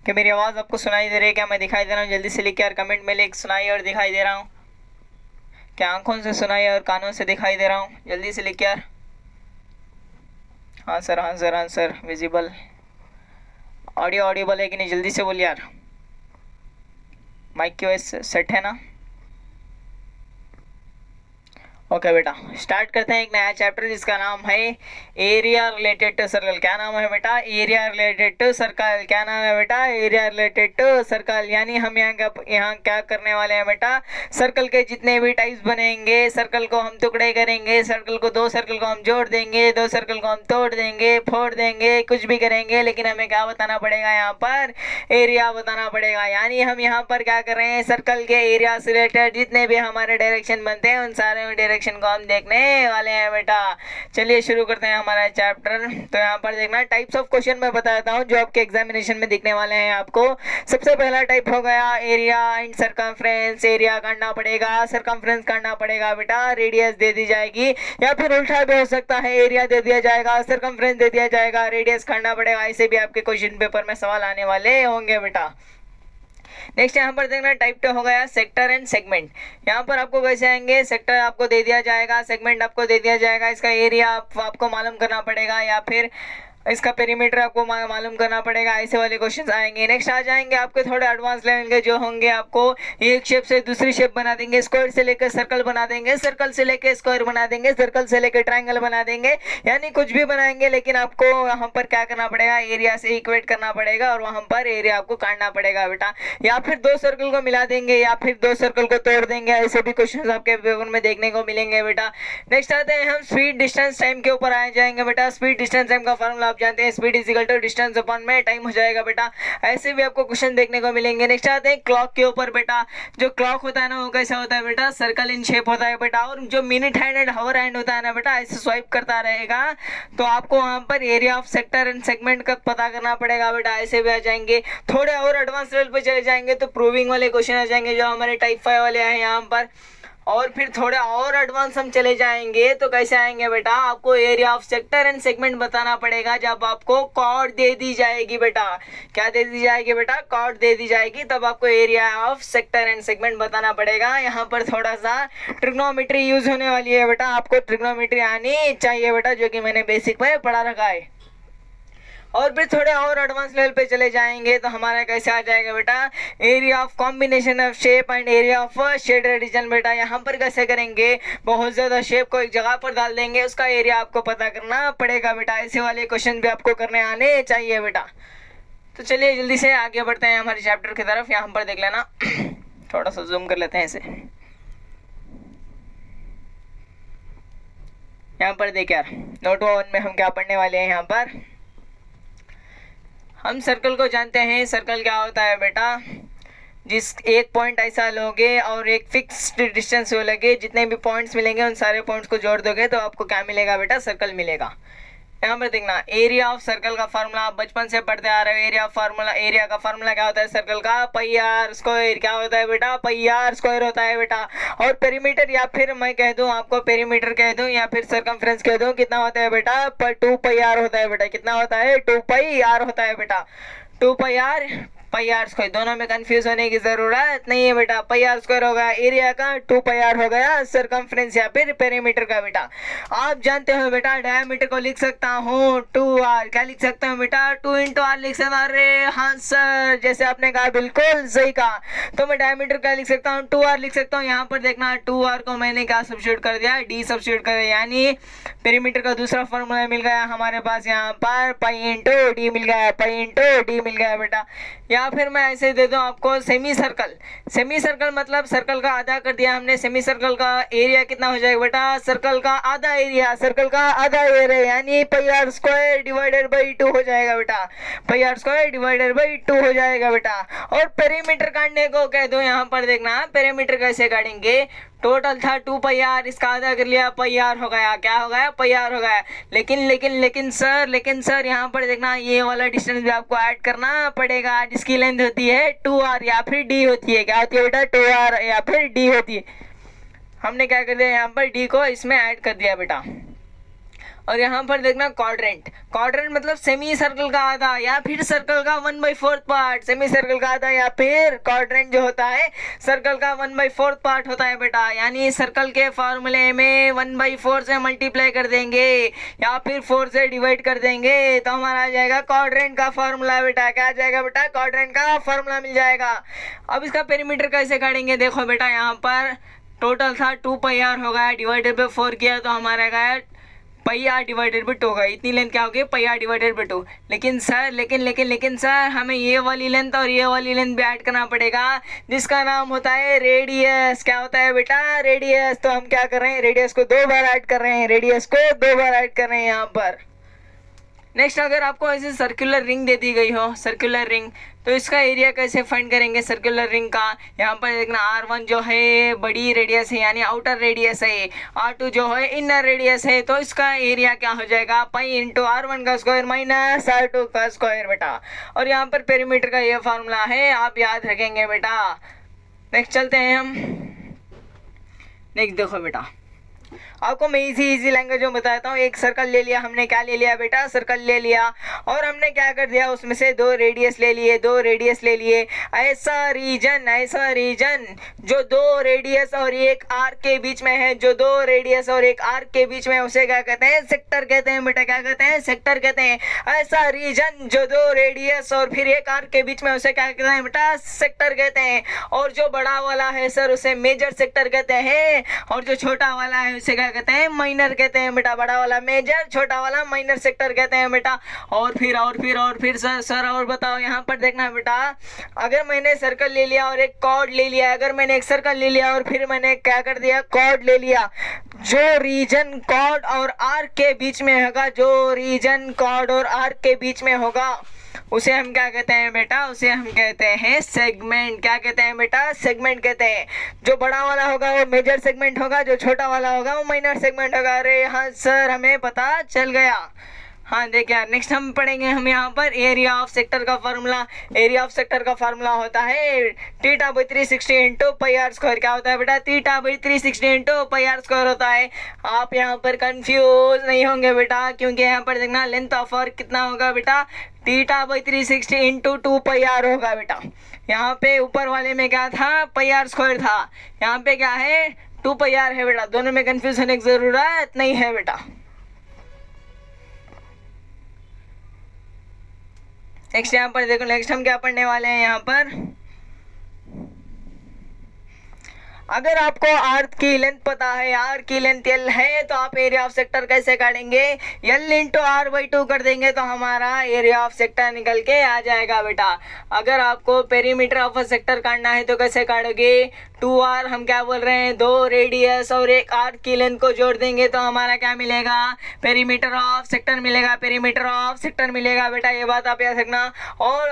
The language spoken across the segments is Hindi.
क्या मेरी आवाज़ आपको सुनाई दे रही है? क्या मैं दिखाई दे रहा हूँ? जल्दी से लिख यार कमेंट में लिख, सुनाई और दिखाई दे रहा हूँ क्या? आंखों से सुनाई और कानों से दिखाई दे रहा हूँ? जल्दी से लिख यार। हाँ सर, हाँ सर, हाँ सर, विजिबल। ऑडियो ऑडिबल है कि नहीं? जल्दी से बोल यार। माइक की वॉइस सेट है ना? ओके बेटा, स्टार्ट करते हैं एक नया चैप्टर जिसका नाम है एरिया रिलेटेड टू सर्कल। क्या नाम है बेटा? Area related to circle. क्या नाम है बेटा? Area related to circle. यानी हम यहाँ क्या करने वाले हैं बेटा? सर्कल के जितने भी टाइप्स बनेंगे, सर्कल को हम टुकड़े करेंगे, सर्कल को दो सर्कल को हम जोड़ देंगे, दो सर्कल को हम तोड़ देंगे, फोड़ देंगे, कुछ भी करेंगे, लेकिन हमें क्या बताना पड़ेगा? यहाँ पर एरिया बताना पड़ेगा। यानी हम यहाँ पर क्या कर रहे हैं? सर्कल के एरिया से रिलेटेड जितने भी हमारे डायरेक्शन बनते हैं उन सारे डायरेक्शन को हम देखने वाले हैं बेटा। चलिए शुरू करते हैं हमारा चैप्टर। तो यहाँ पर देखना टाइप्स ऑफ क्वेश्चन मैं बताता हूँ जो आपके एग्जामिनेशन में दिखने वाले हैं आपको। सबसे पहला टाइप हो गया एरिया एंड सरकमफ्रेंस। एरिया काटना पड़ेगा, सरकमफ्रेंस काटना पड़ेगा बेटा, रेडियस दे दी जाएगी, या फिर उल्टा भी हो सकता है, एरिया दे दिया जाएगा, सरकमफ्रेंस दे दिया जाएगा, रेडियस काटना पड़ेगा। ऐसे भी आपके क्वेश्चन पेपर में सवाल आने वाले होंगे बेटा। नेक्स्ट यहाँ पर देखना टाइप 2 हो गया सेक्टर एंड सेगमेंट। यहाँ पर आपको कैसे आएंगे? सेक्टर आपको दे दिया जाएगा, सेगमेंट आपको दे दिया जाएगा, इसका एरिया आपको मालूम करना पड़ेगा, या फिर इसका पेरीमीटर आपको मालूम करना पड़ेगा। ऐसे वाले क्वेश्चंस आएंगे। नेक्स्ट आ जाएंगे आपके थोड़े एडवांस लेवल के जो होंगे, आपको एक शेप से दूसरी शेप बना देंगे, स्क्वायर से लेकर सर्कल बना देंगे, सर्कल से लेकर स्क्वायर बना देंगे, सर्कल से लेकर ट्रायंगल बना देंगे, यानी कुछ भी बनाएंगे, लेकिन आपको वहाँ पर क्या करना पड़ेगा? एरिया से इक्वेट करना पड़ेगा और वहाँ पर एरिया आपको काटना पड़ेगा बेटा। या फिर दो सर्कल को मिला देंगे, या फिर दो सर्कल को तोड़ देंगे। ऐसे भी क्वेश्चन आपके पेपर में देखने को मिलेंगे बेटा। नेक्स्ट आते हैं हम स्पीड डिस्टेंस टाइम के ऊपर आ जाएंगे बेटा। स्पीड डिस्टेंस टाइम का फॉर्मूला जानते हैं, speed is equal to distance upon में टाइम हो जाएगा बेटा। ऐसे भी आपको क्वेश्चन देखने को मिलेंगे। नेक्स्ट आते हैं क्लॉक के ऊपर बेटा। जो क्लॉक होता है ना वो कैसा होता है बेटा? सर्कल इन शेप होता है बेटा। और जो minute hand and hour hand होता है ना बेटा, ऐसे स्वाइप करता रहेगा, तो आपको वहां पर area of sector and segment का पता करना पड़ेगा बेटा। ऐसे भी आ जाएंगे। थोड़े और एडवांस लेवल पे चले जाएंगे तो प्रूविंग वाले क्वेश्चन आ जाएंगे जो हमारे टाइप 5 वाले हैं यहाँ पर। और फिर थोड़ा और एडवांस हम चले जाएंगे तो कैसे आएंगे बेटा? आपको area of sector and segment बताना पड़ेगा जब आपको कॉर्ड दे दी जाएगी बेटा। क्या दे दी जाएगी बेटा? कॉर्ड दे दी जाएगी, तब आपको area of sector and segment बताना पड़ेगा। यहाँ पर थोड़ा सा ट्रिग्नोमेट्री यूज होने वाली है बेटा। आपको ट्रिग्नोमेट्री आनी चाहिए बेटा, जो कि मैंने बेसिक में पढ़ा रखा है। और फिर थोड़े और एडवांस लेवल पे चले जाएंगे तो हमारा कैसे आ जाएगा बेटा? Area of combination of shape and area of shaded reason बेटा। यहाँ पर कैसे करेंगे? बहुत ज़्यादा शेप को एक जगह पर डाल देंगे, उसका एरिया आपको पता करना पड़ेगा बेटा। ऐसे वाले क्वेश्चन भी आपको करने आने चाहिए बेटा। तो चलिए जल्दी से आगे बढ़ते हैं हमारे चैप्टर की तरफ। यहाँ पर देख लेना, थोड़ा सा जूम कर लेते हैं इसे। यहाँ पर देख यार, नोट 1 में हम क्या पढ़ने वाले हैं? यहाँ पर हम सर्कल को जानते हैं। सर्कल क्या होता है बेटा? जिस एक पॉइंट ऐसा लोगे और एक फिक्स्ड डिस्टेंस हो लगे, जितने भी पॉइंट्स मिलेंगे उन सारे पॉइंट्स को जोड़ दोगे तो आपको क्या मिलेगा बेटा? सर्कल मिलेगा। यहाँ पर देखना एरिया ऑफ सर्कल का फार्मूला आप बचपन से पढ़ते आ रहे हो। एरिया का फार्मूला क्या होता है? सर्कल का पाई आर स्क्वायर। क्या होता है बेटा? पाई आर स्क्वायर होता है बेटा। और पेरीमीटर, या फिर मैं कह दूं आपको पेरीमीटर कह दूं, या फिर सरकमफ्रेंस कह दूं, कितना होता है बेटा? 2 पाई आर होता है बेटा। कितना होता है? 2 पाई आर होता है बेटा। 2 pi are, pi R square, दोनों में कंफ्यूज होने की जरूरत नहीं है बेटा। पाई आर स्क्वायर हो गया एरिया का, 2 पाई आर हो गया सरकमफ्रेंस या फिर पेरीमीटर का बेटा। आप जानते हो बेटा डायमीटर को लिख सकता हूँ 2r। क्या लिख सकता हूँ बेटा? 2 इंटू आर लिख सकता हूँ। अरे हाँ सर, जैसे आपने कहा बिल्कुल सही कहा। तो मैं डायमीटर क्या लिख सकता हूँ? 2r लिख सकता हूँ। यहाँ पर देखना 2r को मैंने क्या सब्स्टिट्यूट कर दिया? d सब्स्टिट्यूट कर दिया, यानी पेरीमीटर का दूसरा फॉर्मूला मिल गया हमारे पास। यहाँ पर पाई इंटू डी मिल गया, पाई इंटू डी मिल गया बेटा। या फिर मैं ऐसे दे दूं आपको सेमी सर्कल। सेमी सर्कल मतलब सर्कल का आधा कर दिया हमने। सेमी सर्कल का एरिया कितना हो जाएगा बेटा? सर्कल का आधा एरिया, सर्कल का आधा एरिया, यानी पाई आर स्क्वायर डिवाइडेड बाई 2 हो जाएगा बेटा। पाई आर स्क्वायर डिवाइडेड बाई 2 हो जाएगा बेटा। और पेरीमीटर काटने को कह दो, यहाँ पर देखना पेरीमीटर कैसे काटेंगे। टोटल था 2 पाई आर, इसका आधा कर लिया, पाई आर हो गया। क्या हो गया? पाई आर हो गया। लेकिन सर यहाँ पर देखना ये वाला डिस्टेंस भी आपको ऐड करना पड़ेगा, जिसकी लेंथ होती है 2r या फिर d होती है। क्या होती है बेटा? 2r या फिर d होती है। हमने क्या कर दिया? यहाँ पर d को इसमें ऐड कर दिया बेटा। और यहाँ पर देखना क्वाड्रेंट। क्वाड्रेंट मतलब सेमी सर्कल का आधा या फिर सर्कल का 1/4 पार्ट। सेमी सर्कल का आधा या फिर क्वाड्रेंट जो होता है सर्कल का 1/4 पार्ट होता है बेटा। यानी सर्कल के फॉर्मूले में 1/4 से मल्टीप्लाई कर देंगे या फिर 4 से डिवाइड कर देंगे तो हमारा आ जाएगा क्वाड्रेंट का फॉर्मूला बेटा। क्या आ जाएगा बेटा? क्वाड्रेंट का फॉर्मूला मिल जाएगा। अब इसका पेरीमीटर कैसे काटेंगे? देखो बेटा, यहाँ पर टोटल था 2πr हो गया, डिवाइडेड बाय 4 किया तो हमारा गया πr डिवाइडेड बाय 2 होगा। इतनी लेंथ क्या होगी? πr divided by 2। लेकिन सर हमें ये वाली लेंथ और ये वाली लेंथ भी ऐड करना पड़ेगा जिसका नाम होता है रेडियस। क्या होता है बेटा? रेडियस। तो हम क्या कर रहे हैं? रेडियस को 2 बार ऐड कर रहे हैं। रेडियस को 2 बार ऐड कर रहे हैं यहाँ पर। नेक्स्ट, अगर आपको ऐसे सर्कुलर रिंग दे दी गई हो, सर्कुलर रिंग, तो इसका एरिया कैसे फाइंड करेंगे सर्कुलर रिंग का? यहाँ पर देखना, R1 जो है बड़ी रेडियस है यानी आउटर रेडियस है, R2 जो है इनर रेडियस है, तो इसका एरिया क्या हो जाएगा? पाई इंटू R1 का स्क्वायर माइनस R2 का स्क्वायर बेटा। और यहाँ पर पेरीमीटर का ये फार्मूला है, आप याद रखेंगे बेटा। नेक्स्ट चलते हैं हम। नेक्स्ट देखो बेटा, आपको मैं इजी लैंग्वेज में बताता हूँ। एक सर्कल ले लिया हमने। क्या ले लिया बेटा? सर्कल ले लिया और हमने क्या कर दिया, उसमें से 2 रेडियस ले लिए। ऐसा रीजन जो 2 रेडियस और एक आर्क के बीच में है, जो 2 रेडियस और एक आर्क के बीच में, उसे क्या कहते हैं? सेक्टर कहते हैं बेटा। क्या कहते हैं? सेक्टर कहते हैं। ऐसा रीजन जो 2 रेडियस और फिर एक आर्क के बीच में, उसे क्या कहते हैं बेटा? सेक्टर कहते हैं। और जो बड़ा वाला है सर, उसे मेजर सेक्टर कहते हैं। और जो छोटा वाला है उसे कहते हैं? माइनर कहते हैं बेटा। बड़ा वाला मेजर, छोटा वाला माइनर सेक्टर कहते हैं बेटा। और फिर सर और बताओ। यहाँ पर देखना बेटा, अगर मैंने सर्कल ले लिया और एक कॉर्ड ले लिया, अगर मैंने एक सर्कल ले लिया और फिर मैंने क्या कर दिया? कॉर्ड ले लिया। जो रीजन कॉर्ड और आर्क के बीच में होगा, जो रीजन कॉर्ड और आर्क के बीच में होगा, उसे हम क्या कहते हैं बेटा? उसे हम कहते हैं सेगमेंट। क्या कहते हैं बेटा? सेगमेंट कहते हैं। जो बड़ा वाला होगा वो मेजर सेगमेंट होगा, जो छोटा वाला होगा वो माइनर सेगमेंट होगा। अरे हाँ सर, हमें पता चल गया। हाँ देखिए, नेक्स्ट हम पढ़ेंगे हम यहाँ पर एरिया ऑफ सेक्टर का फार्मूला। एरिया ऑफ सेक्टर का फार्मूला होता है θ/360 इंटू πr स्क्वायर। क्या होता है बेटा? θ/360 इंटू πr स्क्वायर होता है। आप यहाँ पर कंफ्यूज नहीं होंगे बेटा, क्योंकि यहाँ पर देखना लेंथ ऑफ आर्क कितना होगा बेटा? θ/360 इंटू 2πr होगा बेटा। यहाँ पे ऊपर वाले में क्या था? πr स्क्वायर था। यहाँ पे क्या है? 2πr है बेटा। दोनों में कंफ्यूज होने की जरूरत नहीं है बेटा। नेक्स्ट यहाँ पर देखो, नेक्स्ट हम क्या पढ़ने वाले हैं यहाँ पर। अगर आपको आर्क की लेंथ पता है, आर्क की लेंथ L है, तो आप एरिया ऑफ सेक्टर कैसे काटेंगे? L इंटू R/2 कर देंगे तो हमारा एरिया ऑफ सेक्टर निकल के आ जाएगा बेटा। अगर आपको पेरीमीटर ऑफ अ सेक्टर काटना है तो कैसे काटोगे? 2R, हम क्या बोल रहे हैं? 2 रेडियस और एक आर्क की लेंथ को जोड़ देंगे तो हमारा क्या मिलेगा? पेरीमीटर ऑफ सेक्टर मिलेगा। पेरीमीटर ऑफ सेक्टर मिलेगा बेटा, ये बात आप याद रखना। और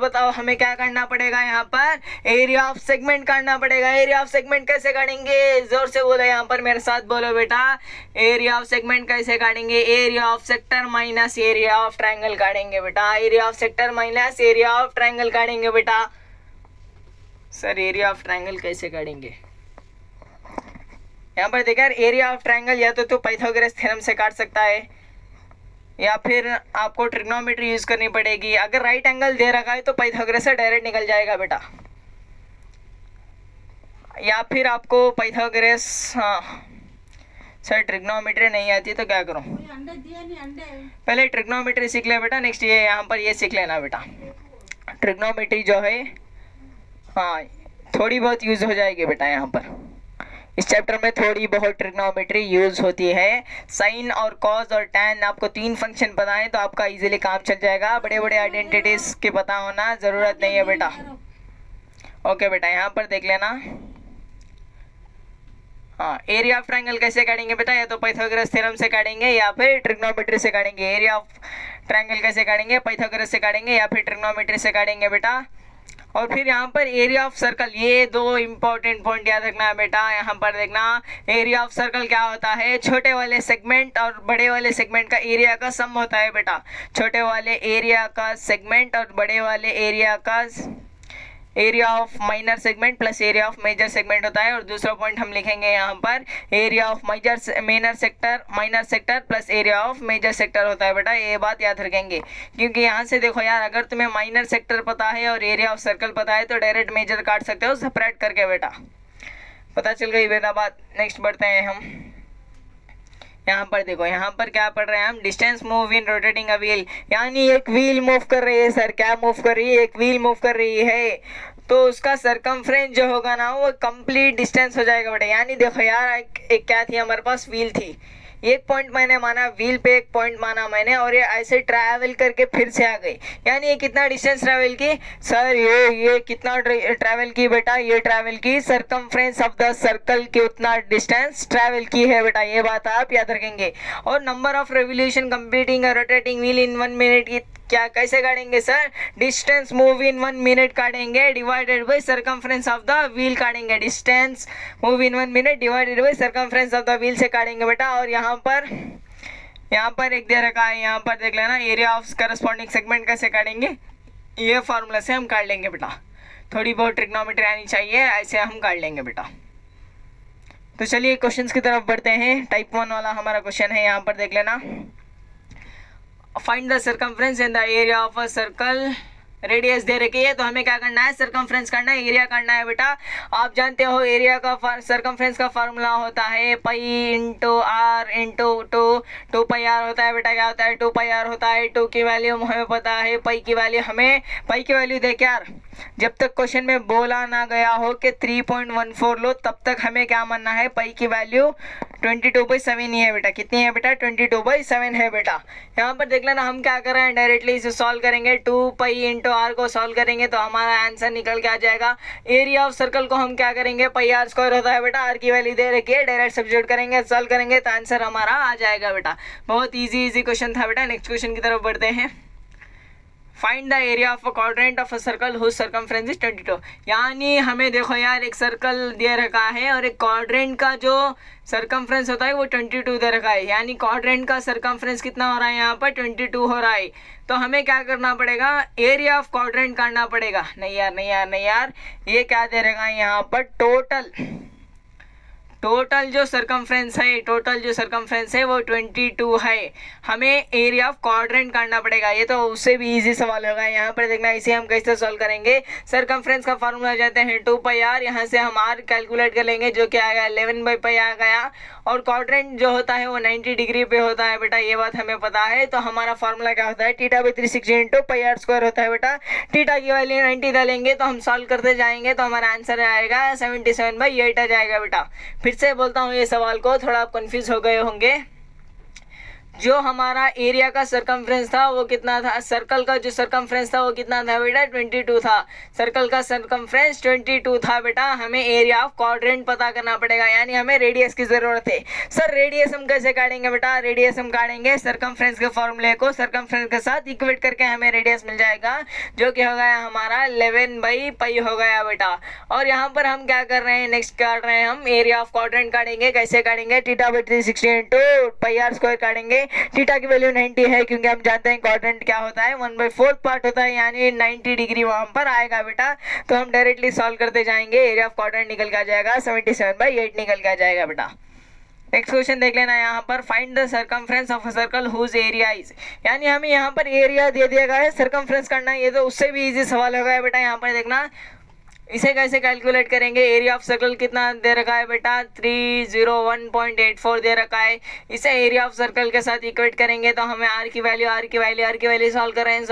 बताओ, हमें क्या करना पड़ेगा यहाँ पर? एरिया ऑफ सेगमेंट काटना पड़ेगा। एरिया ऑफ सेगमेंट कैसे काटेंगे? जोर से बोलो, यहाँ पर मेरे साथ बोलो बेटा। एरिया ऑफ सेगमेंट कैसे काटेंगे? Area of sector minus area of triangle काटेंगे बेटा। Area of sector minus area of triangle काटेंगे बेटा। सर एरिया ऑफ ट्रायंगल कैसे काटेंगे? यहाँ पर देखा, एरिया ऑफ ट्रायंगल या तो पाइथागोरस थ्योरम से काट सकता है या फिर आपको ट्रिग्नोमेट्री यूज करनी पड़ेगी। अगर राइट एंगल दे रखा है तो पाइथागोरस से डायरेक्ट निकल जाएगा बेटा। या फिर आपको पाइथागोरस, हाँ सर ट्रिग्नोमेट्री नहीं आती तो क्या करूँ? पहले ट्रिग्नोमेट्री सीख ले बेटा। नेक्स्ट ये यहाँ पर ये सीख लेना बेटा। ट्रिग्नोमेट्री जो है, हाँ थोड़ी बहुत यूज़ हो जाएगी बेटा। यहाँ पर इस चैप्टर में थोड़ी बहुत ट्रिग्नोमेट्री यूज़ होती है। साइन और कॉस और टैन, आपको 3 फंक्शन पता है तो आपका इजीली काम चल जाएगा। बड़े बड़े आइडेंटिटीज़ के पता होना ज़रूरत नहीं है बेटा। ओके बेटा, यहाँ पर देख लेना। हाँ, एरिया ऑफ ट्रायंगल कैसे काटेंगे बेटा? या तो पाइथागोरस थ्योरम से काटेंगे या फिर ट्रिग्नोमेट्री से काटेंगे। एरिया ऑफ ट्रायंगल कैसे काटेंगे? पाइथागोरस से काटेंगे या फिर ट्रिग्नोमेट्री से काटेंगे बेटा। और फिर यहाँ पर एरिया ऑफ सर्कल, ये 2 इंपॉर्टेंट पॉइंट याद रखना है बेटा। यहाँ पर देखना, एरिया ऑफ सर्कल क्या होता है? छोटे वाले सेगमेंट और बड़े वाले सेगमेंट का एरिया का सम होता है बेटा। छोटे वाले एरिया का सेगमेंट और बड़े वाले एरिया का area of minor segment plus area of major segment होता है। और दूसरा पॉइंट हम लिखेंगे यहाँ पर area of minor sector plus area of major sector होता है बेटा, ये बात याद रखेंगे। क्योंकि यहाँ से देखो यार, अगर तुम्हें माइनर सेक्टर पता है और एरिया ऑफ सर्कल पता है तो डायरेक्ट मेजर काट सकते हो सेपरेट करके बेटा, पता चल गई बेटा बात। नेक्स्ट बढ़ते हैं हम, यहाँ पर देखो, यहाँ पर क्या पढ़ रहे हैं हम, distance move in rotating a wheel, यानी एक व्हील मूव कर रही है सर। क्या मूव कर रही है? एक व्हील मूव कर रही है, तो उसका सरकमफ्रेंस जो होगा ना वो कंप्लीट डिस्टेंस हो जाएगा बेटा। यानी देखो यार, एक क्या थी हमारे पास, व्हील थी, एक पॉइंट मैंने माना, व्हील पे एक पॉइंट माना मैंने, और ये ऐसे ट्रैवल करके फिर से आ गई। यानी ये कितना डिस्टेंस ट्रैवल की सर? ये कितना ट्रैवल की बेटा? ये ट्रैवल की सरकमफ्रेंस ऑफ द सर्कल की उतना डिस्टेंस ट्रैवल की है बेटा, ये बात आप याद रखेंगे। और number of revolution completing rotating wheel in 1 minute की क्या कैसे काटेंगे sir? Distance move in 1 minute काटेंगे divided by circumference of the wheel काटेंगे, distance move in 1 minute divided by circumference of the wheel से काटेंगे बेटा। और यहाँ पर एक दे रखा है, यहाँ पर देख लेना, एरिया ऑफ करस्पॉन्डिंग सेगमेंट कैसे काटेंगे, ये फार्मूला से हम काट लेंगे बेटा। थोड़ी बहुत ट्रिग्नोमेट्री आनी चाहिए, ऐसे हम काट लेंगे बेटा। तो चलिए क्वेश्चंस की तरफ बढ़ते हैं। टाइप 1 वाला हमारा क्वेश्चन है, यहाँ पर देख लेना, find the circumference in the area of a circle, radius दे रखी है, तो हमें क्या करना है? सर्कमफ्रेंस करना है, एरिया करना है बेटा। आप जानते हो एरिया का सर्कमफ्रेंस का फार्मूला होता है pi into R into 2 pi R होता है बेटा। क्या होता है? 2 पाई आर होता है। 2 की वैल्यू हमें पता है, पाई की वैल्यू देख यार, जब तक क्वेश्चन में बोला ना गया हो कि 3.14 लो, तब तक हमें क्या मानना है? पाई की वैल्यू 22/7 ही है बेटा। कितनी है बेटा? 22/7 है बेटा। यहाँ पर देख लेना, हम क्या कर रहे हैं, डायरेक्टली इसे सॉल्व करेंगे। 2 पाई इंटू आर को सॉल्व करेंगे तो हमारा आंसर निकल के आ जाएगा। एरिया ऑफ सर्कल को हम क्या करेंगे? पाई आर स्क्वायर होता है बेटा, आर की वैल्यू दे रखी है, डायरेक्ट सब्स्टिट्यूट करेंगे, सॉल्व करेंगे तो आंसर हमारा आ जाएगा बेटा। बहुत ईजी क्वेश्चन था बेटा। नेक्स्ट क्वेश्चन की तरफ बढ़ते हैं। Find the area of a quadrant of a circle whose circumference is 22। यानी हमें देखो यार, एक सर्कल दे रखा है और एक क्वाड्रेंट का जो सर्कमफ्रेंस होता है वो 22 दे रखा है। यानी क्वाड्रेंट का सर्कमफ्रेंस कितना हो रहा है? यहाँ पर 22 हो रहा है। तो हमें क्या करना पड़ेगा? एरिया ऑफ क्वाड्रेंट करना पड़ेगा। नहीं यार, ये क्या दे रखा है यहाँ पर? टोटल जो सर्कमफ्रेंस है वो 22 है। हमें एरिया ऑफ क्वाड्रेंट करना पड़ेगा। ये तो उससे भी इजी सवाल होगा। यहाँ पर देखना, इसे हम कैसे सॉल्व करेंगे। सर्कमफ्रेंस का फार्मूला जाते हैं 2 पाई आर, यहाँ से हम आर कैलकुलेट कर लेंगे जो कि आएगा 11/पाई आ गया। और क्वाड्रेंट जो होता है वो 90 डिग्री पे होता है बेटा, ये बात हमें पता है। तो हमारा फार्मूला क्या होता है? θ/360 इंटू पाई आर स्क्वायर होता है बेटा। थीटा की वैल्यू 90 डालेंगे तो हम सॉल्व करते जाएंगे तो हमारा आंसर आएगा 77/8 आ जाएगा बेटा। फिर से बोलता हूँ ये सवाल को, थोड़ा आप कंफ्यूज हो गए होंगे। जो हमारा एरिया का सर्कमफ्रेंस था वो कितना था? सर्कल का जो सर्कमफ्रेंस था वो कितना था बेटा? 22 था। सर्कल का सर्कमफ्रेंस 22 था बेटा। हमें एरिया ऑफ क्वाड्रेंट पता करना पड़ेगा, यानी हमें रेडियस की ज़रूरत है। सर रेडियस हम कैसे काटेंगे बेटा? रेडियस हम काटेंगे सर्कमफ्रेंस के फॉर्मूले को सर्कमफ्रेंस के साथ इक्वेट करके हमें रेडियस मिल जाएगा, जो कि हो गया हमारा 11/पाई हो गया बेटा। और यहाँ पर हम क्या कर रहे हैं? नेक्स्ट काट रहे हैं हम एरिया ऑफ क्वाड्रेंट काटेंगे। कैसे काटेंगे? θ/360 इंटू पाई आर स्क्वायर काटेंगे। थीटा की वैल्यू 90 है, क्योंकि हम जानते हैं क्वाड्रेंट क्या होता है? 1/4 पार्ट होता है, यानी 90 डिग्री वहां पर आएगा बेटा। तो हम डायरेक्टली सॉल्व करते जाएंगे, एरिया ऑफ क्वाड्रेंट निकल के आ जाएगा 77/8 निकल के आ जाएगा बेटा। नेक्स्ट क्वेश्चन देख लेना, यहाँ पर find the circumference of a circle whose area is, यानी हमें यहाँ पर एरिया दे दिया गया है, सर्कमफ्रेंस करना है। ये तो उससे भी इजी सवाल होगा बेटा। यहाँ पर देखना, इसे कैसे कैलकुलेट करेंगे? एरिया ऑफ सर्कल कितना दे रखा है बेटा? 301.84 दे रखा है। इसे एरिया ऑफ सर्कल के साथ इक्वेट करेंगे तो हमें आर की वैल्यू सॉल्व कर रहे हैं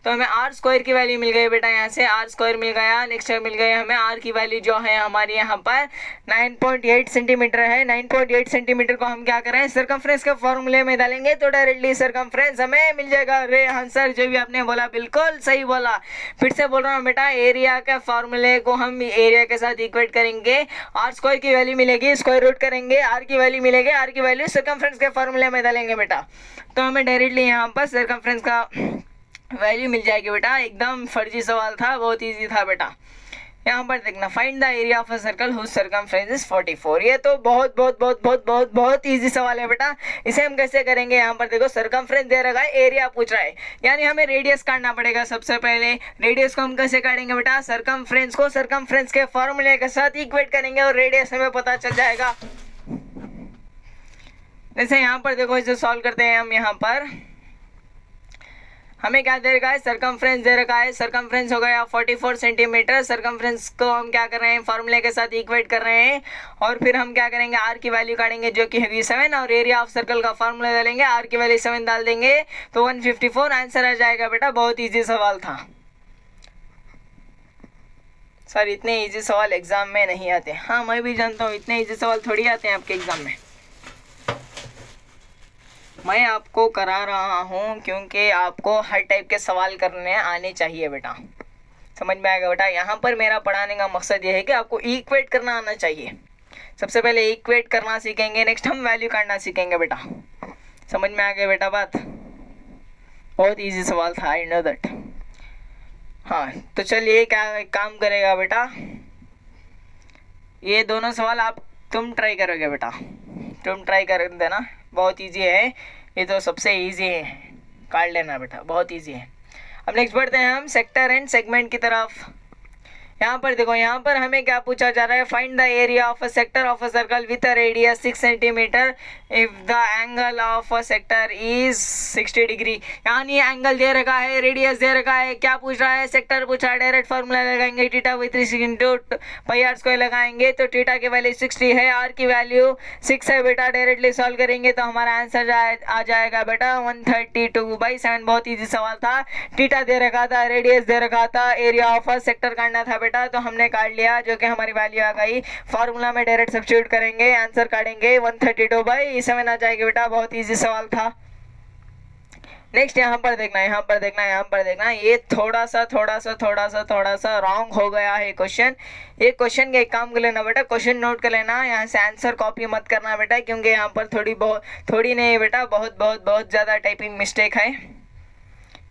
तो हमें आर स्क्वायर की वैल्यू मिल गई बेटा। यहाँ से आर स्क्वायर मिल गया। नेक्स्ट मिल गई हमें आर की वैल्यू जो है हमारी यहाँ पर 9.8 सेंटीमीटर है। 9.8 सेंटीमीटर को हम क्या करें? सर्कमफ्रेंस के फॉर्मूले में डालेंगे तो डायरेक्टली सर्कमफ्रेंस हमें मिल जाएगा। अरे आंसर जो भी आपने बोला बिल्कुल सही बोला। फिर से बोल रहा हूँ बेटा, एरिया के फॉर्मूले को हम एरिया के साथ इक्वेट करेंगे। आर स्क्वायर की वैल्यू मिलेगी, स्क्वायर रूट करेंगे, आर की वैल्यू मिलेगी, आर की वैल्यू सर्कमफ्रेंस के फॉर्मूले में डालेंगे बेटा। तो हमें डायरेक्टली यहाँ पर सर्कमफ्रेंस का वैल्यू मिल जाएगी बेटा। एकदम फर्जी सवाल था, बहुत ईजी था बेटा। यहाँ पर देखना find the area of a circle whose circumference is 44। ये तो बहुत बहुत बहुत बहुत बहुत बहुत इजी सवाल है बेटा। इसे हम कैसे करेंगे, यहाँ पर देखो सर्कमफ्रेंस दे रखा है, एरिया पूछ रहा है, यानी हमें रेडियस काटना पड़ेगा। सबसे पहले रेडियस को हम कैसे काटेंगे बेटा, सर्कमफ्रेंस को सर्कमफ्रेंस के फॉर्मूले के साथ इक्वेट करेंगे और रेडियस हमें पता चल जाएगा। जैसे यहाँ पर देखो, इसे सॉल्व करते हैं हम। यहाँ पर हमें क्या दे रखा है, सर्कमफ्रेंस दे रखा है। सर्कमफ्रेंस हो गया 44 सेंटीमीटर। सर्कमफ्रेंस को हम क्या कर रहे हैं, फार्मूले के साथ इक्वेट कर रहे हैं और फिर हम क्या करेंगे, आर की वैल्यू काटेंगे जो कि है 7 और एरिया ऑफ सर्कल का फार्मूला डालेंगे, आर की वैल्यू 7 डाल देंगे तो 154 आंसर आ जाएगा बेटा। बहुत ईजी सवाल था सर, इतने ईजी सवाल एग्जाम में नहीं आते। हाँ मैं भी जानता हूँ, इतने ईजी सवाल थोड़ी आते हैं आपके एग्जाम में। मैं आपको करा रहा हूँ क्योंकि आपको हर टाइप के सवाल करने आने चाहिए बेटा। समझ में आएगा बेटा। यहाँ पर मेरा पढ़ाने का मकसद ये है कि आपको इक्वेट करना आना चाहिए। सबसे पहले इक्वेट करना सीखेंगे, नेक्स्ट हम वैल्यू काटना सीखेंगे बेटा। समझ में आ गया बेटा बात। बहुत इजी सवाल था, आई नो दैट। हाँ तो चलिए क्या काम करेगा बेटा, ये दोनों सवाल तुम ट्राई करोगे बेटा, तुम ट्राई कर देना। बहुत इजी है ये तो, सबसे इजी है, काट लेना बेटा, बहुत इजी है। अब नेक्स्ट बढ़ते हैं हम सेक्टर एंड सेगमेंट की तरफ। यहाँ पर देखो, यहाँ पर हमें क्या पूछा जा रहा है, find the area of a sector of a circle with a radius 6 centimetre if the angle of a sector is 60 degree. यानी एंगल दे रखा है, रेडियस दे रखा है, क्या पूछ रहा है, सेक्टर पूछा है। डायरेक्ट फार्मूला लगाएंगे, theta with 3 into pi R square लगाएंगे तो थीटा की वैल्यू 60 है, आर की वैल्यू 6 है बेटा। डायरेक्टली सॉल्व करेंगे तो हमारा आंसर आ जाएगा बेटा 132/7। बहुत ईजी सवाल था। थीटा दे रखा था, रेडियस दे रखा था, एरिया ऑफ अ सेक्टर काटना था बेटा, तो हमने काट लिया जो कि हमारी वैल्यू आ गई। फार्मूला में डायरेक्ट सब्स्टिट्यूट करेंगे, आंसर काटेंगे 132/7 आ जाएगा बेटा। बहुत इजी सवाल था। नेक्स्ट यहाँ पर देखना, यहाँ पर देखना, यहाँ पर देखना, ये थोड़ा सा रॉन्ग हो गया है क्वेश्चन। ये क्वेश्चन का एक काम कर लेना बेटा, क्वेश्चन नोट कर लेना, यहाँ से आंसर कॉपी मत करना बेटा, क्योंकि यहाँ पर थोड़ी नहीं बेटा, बहुत ज़्यादा टाइपिंग मिस्टेक है।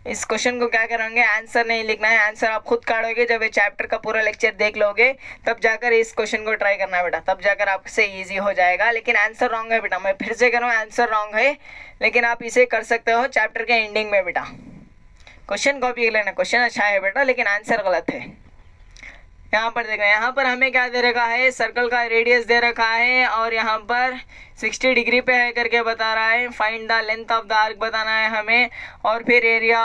इस क्वेश्चन को क्या करेंगे, आंसर नहीं लिखना है, आंसर आप खुद काटोगे। जब ये चैप्टर का पूरा लेक्चर देख लोगे तब जाकर इस क्वेश्चन को ट्राई करना बेटा, तब जाकर आपसे इजी हो जाएगा। लेकिन आंसर रॉन्ग है बेटा, मैं फिर से कह रहा हूँ आंसर रॉन्ग है, लेकिन आप इसे कर सकते हो चैप्टर के एंडिंग में बेटा। क्वेश्चन कॉपी कर लेना, क्वेश्चन अच्छा है बेटा लेकिन आंसर गलत है। यहाँ पर देखना, यहाँ पर हमें क्या दे रखा है, सर्कल का रेडियस दे रखा है और यहाँ पर 60 डिग्री पे है करके बता रहा है। Find the length of the arc बताना है हमें और फिर area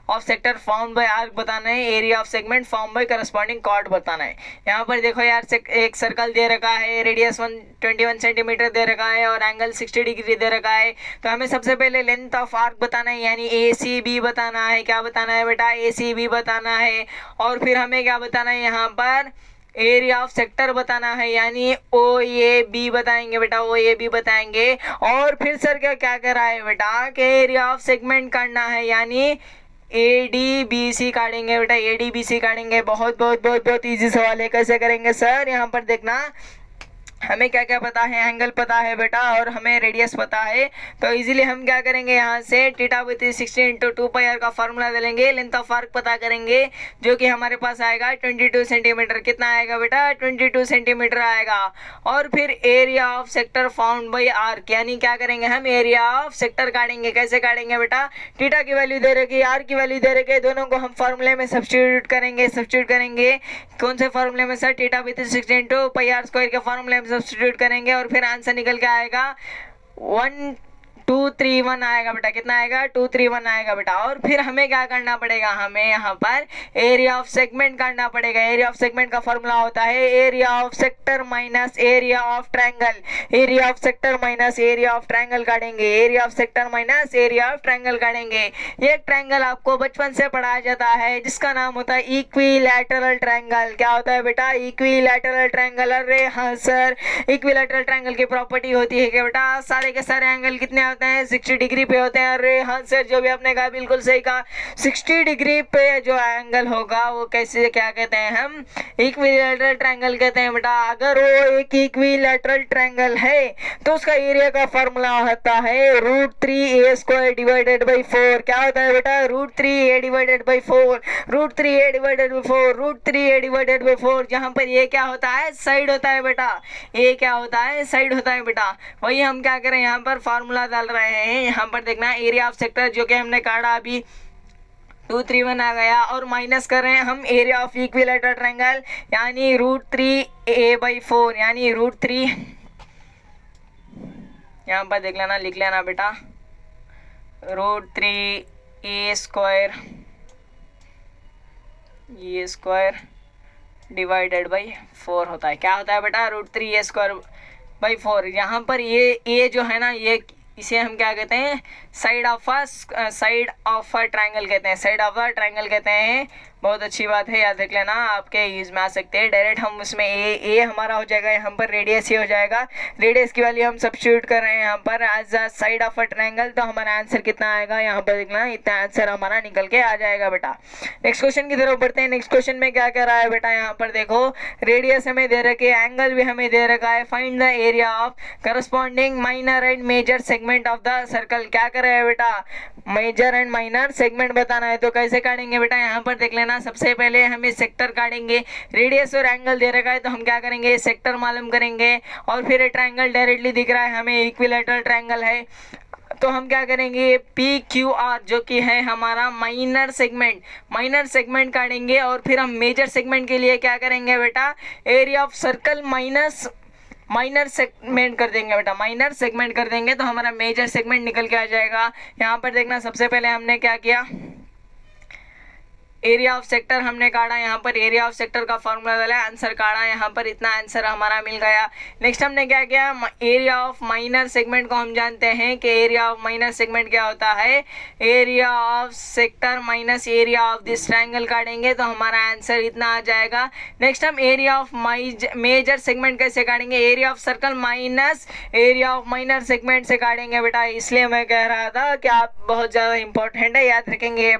of sector form by arc बताना है, area of segment form by corresponding chord बताना है। यहाँ पर देखो यार, एक सर्कल दे रखा है, रेडियस 121 सेंटीमीटर दे रखा है और एंगल 60 डिग्री दे रखा है। तो हमें सबसे पहले लेंथ ऑफ आर्क बताना है, यानी ACB बताना है। क्या बताना है बेटा, ACB बताना है। और फिर हमें क्या बताना है, यहाँ पर एरिया ऑफ सेक्टर बताना है, यानी OAB बताएंगे बेटा, OAB बताएंगे। और फिर सर क्या कर रहा है बेटा कि एरिया ऑफ सेगमेंट काटना है, यानी ADBC काटेंगे बेटा, ADBC काटेंगे। बहुत इजी सवाल है, कैसे करेंगे सर। यहाँ पर देखना, हमें क्या क्या पता है, एंगल पता है बेटा और हमें रेडियस पता है, तो इजीली हम क्या करेंगे, यहाँ से theta with 60 into 2 pi R का फार्मूला डालेंगे, लेंथ ऑफ आर्क पता करेंगे जो कि हमारे पास आएगा 22 सेंटीमीटर। कितना आएगा बेटा, 22 सेंटीमीटर आएगा। और फिर area of sector found by arc, यानी क्या करेंगे हम, एरिया ऑफ सेक्टर काटेंगे। कैसे काटेंगे बेटा, थीटा की वैल्यू दे रखी, आर की वैल्यू दे रखी, दोनों को हम फार्मूले में सब्स्टिट्यूट करेंगे। कौन से फार्मूले में sir, theta with 60 into pi R square के फार्मूले में सब्स्टिट्यूट करेंगे और फिर आंसर निकल के आएगा 1231 आएगा बेटा। कितना आएगा, 231 आएगा बेटा। और फिर हमें क्या करना पड़ेगा, हमें यहाँ पर एरिया ऑफ सेगमेंट काटना पड़ेगा। एरिया ऑफ सेगमेंट का फॉर्मूला होता है area of sector minus area of triangle. Area of sector minus area of triangle काटेंगे, area of sector minus area of triangle काटेंगे। एक ट्रायंगल आपको बचपन से पढ़ाया जाता है जिसका नाम होता है इक्विलैटरल ट्रायंगल। क्या होता है बेटा, इक्विलैटरल ट्रायंगल। अरे हाँ सर, इक्विलैटरल ट्रायंगल की प्रॉपर्टी होती है कि बेटा सारे के सारे एंगल कितने होते हैं 60 डिग्री पे होते हैं। अरे हाँ सर, जो भी आपने कहा बिल्कुल सही कहा। 60 डिग्री पे जो एंगल होगा वो कैसे, क्या कहते हैं हम, इक्विलैटरल ट्रायंगल कहते हैं बेटा। अगर वो एक इक्विलैटरल ट्रायंगल है तो उसका एरिया का फॉर्मूला होता है √3a² डिवाइडेड बाई 4। क्या होता है बेटा? √3a divided by 4, √3a divided by 4, √3a divided by 4। जहाँ पर ये क्या होता है? साइड होता है बेटा। ये क्या होता है? साइड होता है बेटा। वही हम क्या करें, यहाँ पर फार्मूला डाल रहे हैं। यहाँ पर देखना एरिया ऑफ सेक्टर जो कि हमने काढ़ा अभी 231 आ गया, और माइनस कर रहे हैं हम एरिया ऑफ इक्विलैटरल ट्रायंगल यानी √3a/4 यानी √3। यहाँ पर देख लेना, लिख लेना बेटा, √3a² डिवाइडेड बाई 4 होता है। क्या होता है बेटा? √3a²/4। यहाँ पर ये a जो है ना, ये इसे हम क्या कहते हैं? साइड ऑफ अ ट्रायंगल कहते हैं। साइड ऑफ अ ट्रायंगल कहते हैं। बहुत अच्छी बात है, याद रख लेना, आपके यूज में आ सकते हैं। डायरेक्ट हम उसमें ए हमारा हो जाएगा, यहाँ पर रेडियस ही हो जाएगा। रेडियस की वैल्यू हम सब्स्टिट्यूट कर रहे हैं यहाँ पर as a side of a triangle. तो हमारा आंसर कितना आएगा यहाँ पर देखना, इतना आंसर हमारा निकल के आ जाएगा बेटा। नेक्स्ट क्वेश्चन की तरफ बढ़ते हैं। नेक्स्ट क्वेश्चन में क्या कह रहा है बेटा? यहाँ पर देखो, रेडियस हमें दे रखे, एंगल भी हमें दे रखा है। Find the area of corresponding minor and major segment of the circle. क्या कर रहे हैं बेटा? मेजर एंड माइनर सेगमेंट बताना है। तो कैसे काटेंगे बेटा? यहाँ पर देख लेना, सबसे पहले हमें सेक्टर काटेंगे। रेडियस और एंगल दे रखा है तो हम क्या करेंगे? सेक्टर मालूम करेंगे। और फिर ट्रायंगल डायरेक्टली दिख रहा है हमें, इक्विलैटरल ट्रायंगल है, तो हम क्या करेंगे? PQR जो कि है हमारा माइनर सेगमेंट काटेंगे। और फिर हम मेजर सेगमेंट के लिए क्या करेंगे बेटा? Area of circle minor segment कर देंगे बेटा। माइनर सेगमेंट कर देंगे तो हमारा मेजर सेगमेंट निकल के आ जाएगा। यहाँ पर देखना, सबसे पहले हमने क्या किया? एरिया ऑफ सेक्टर हमने काटा। यहाँ पर एरिया ऑफ सेक्टर का फॉर्मूला डाला, आंसर काटा। यहाँ पर इतना आंसर हमारा मिल गया। नेक्स्ट हमने क्या किया? एरिया ऑफ माइनर सेगमेंट को हम जानते हैं कि एरिया ऑफ माइनर सेगमेंट क्या होता है? Area of sector minus area of this triangle काटेंगे तो हमारा आंसर इतना आ जाएगा। नेक्स्ट हम एरिया ऑफ मेजर सेगमेंट कैसे काटेंगे? Area of circle minus area of minor segment से काटेंगे बेटा। इसलिए मैं कह रहा था कि आप बहुत ज़्यादा इंपॉर्टेंट है, याद रखेंगे ये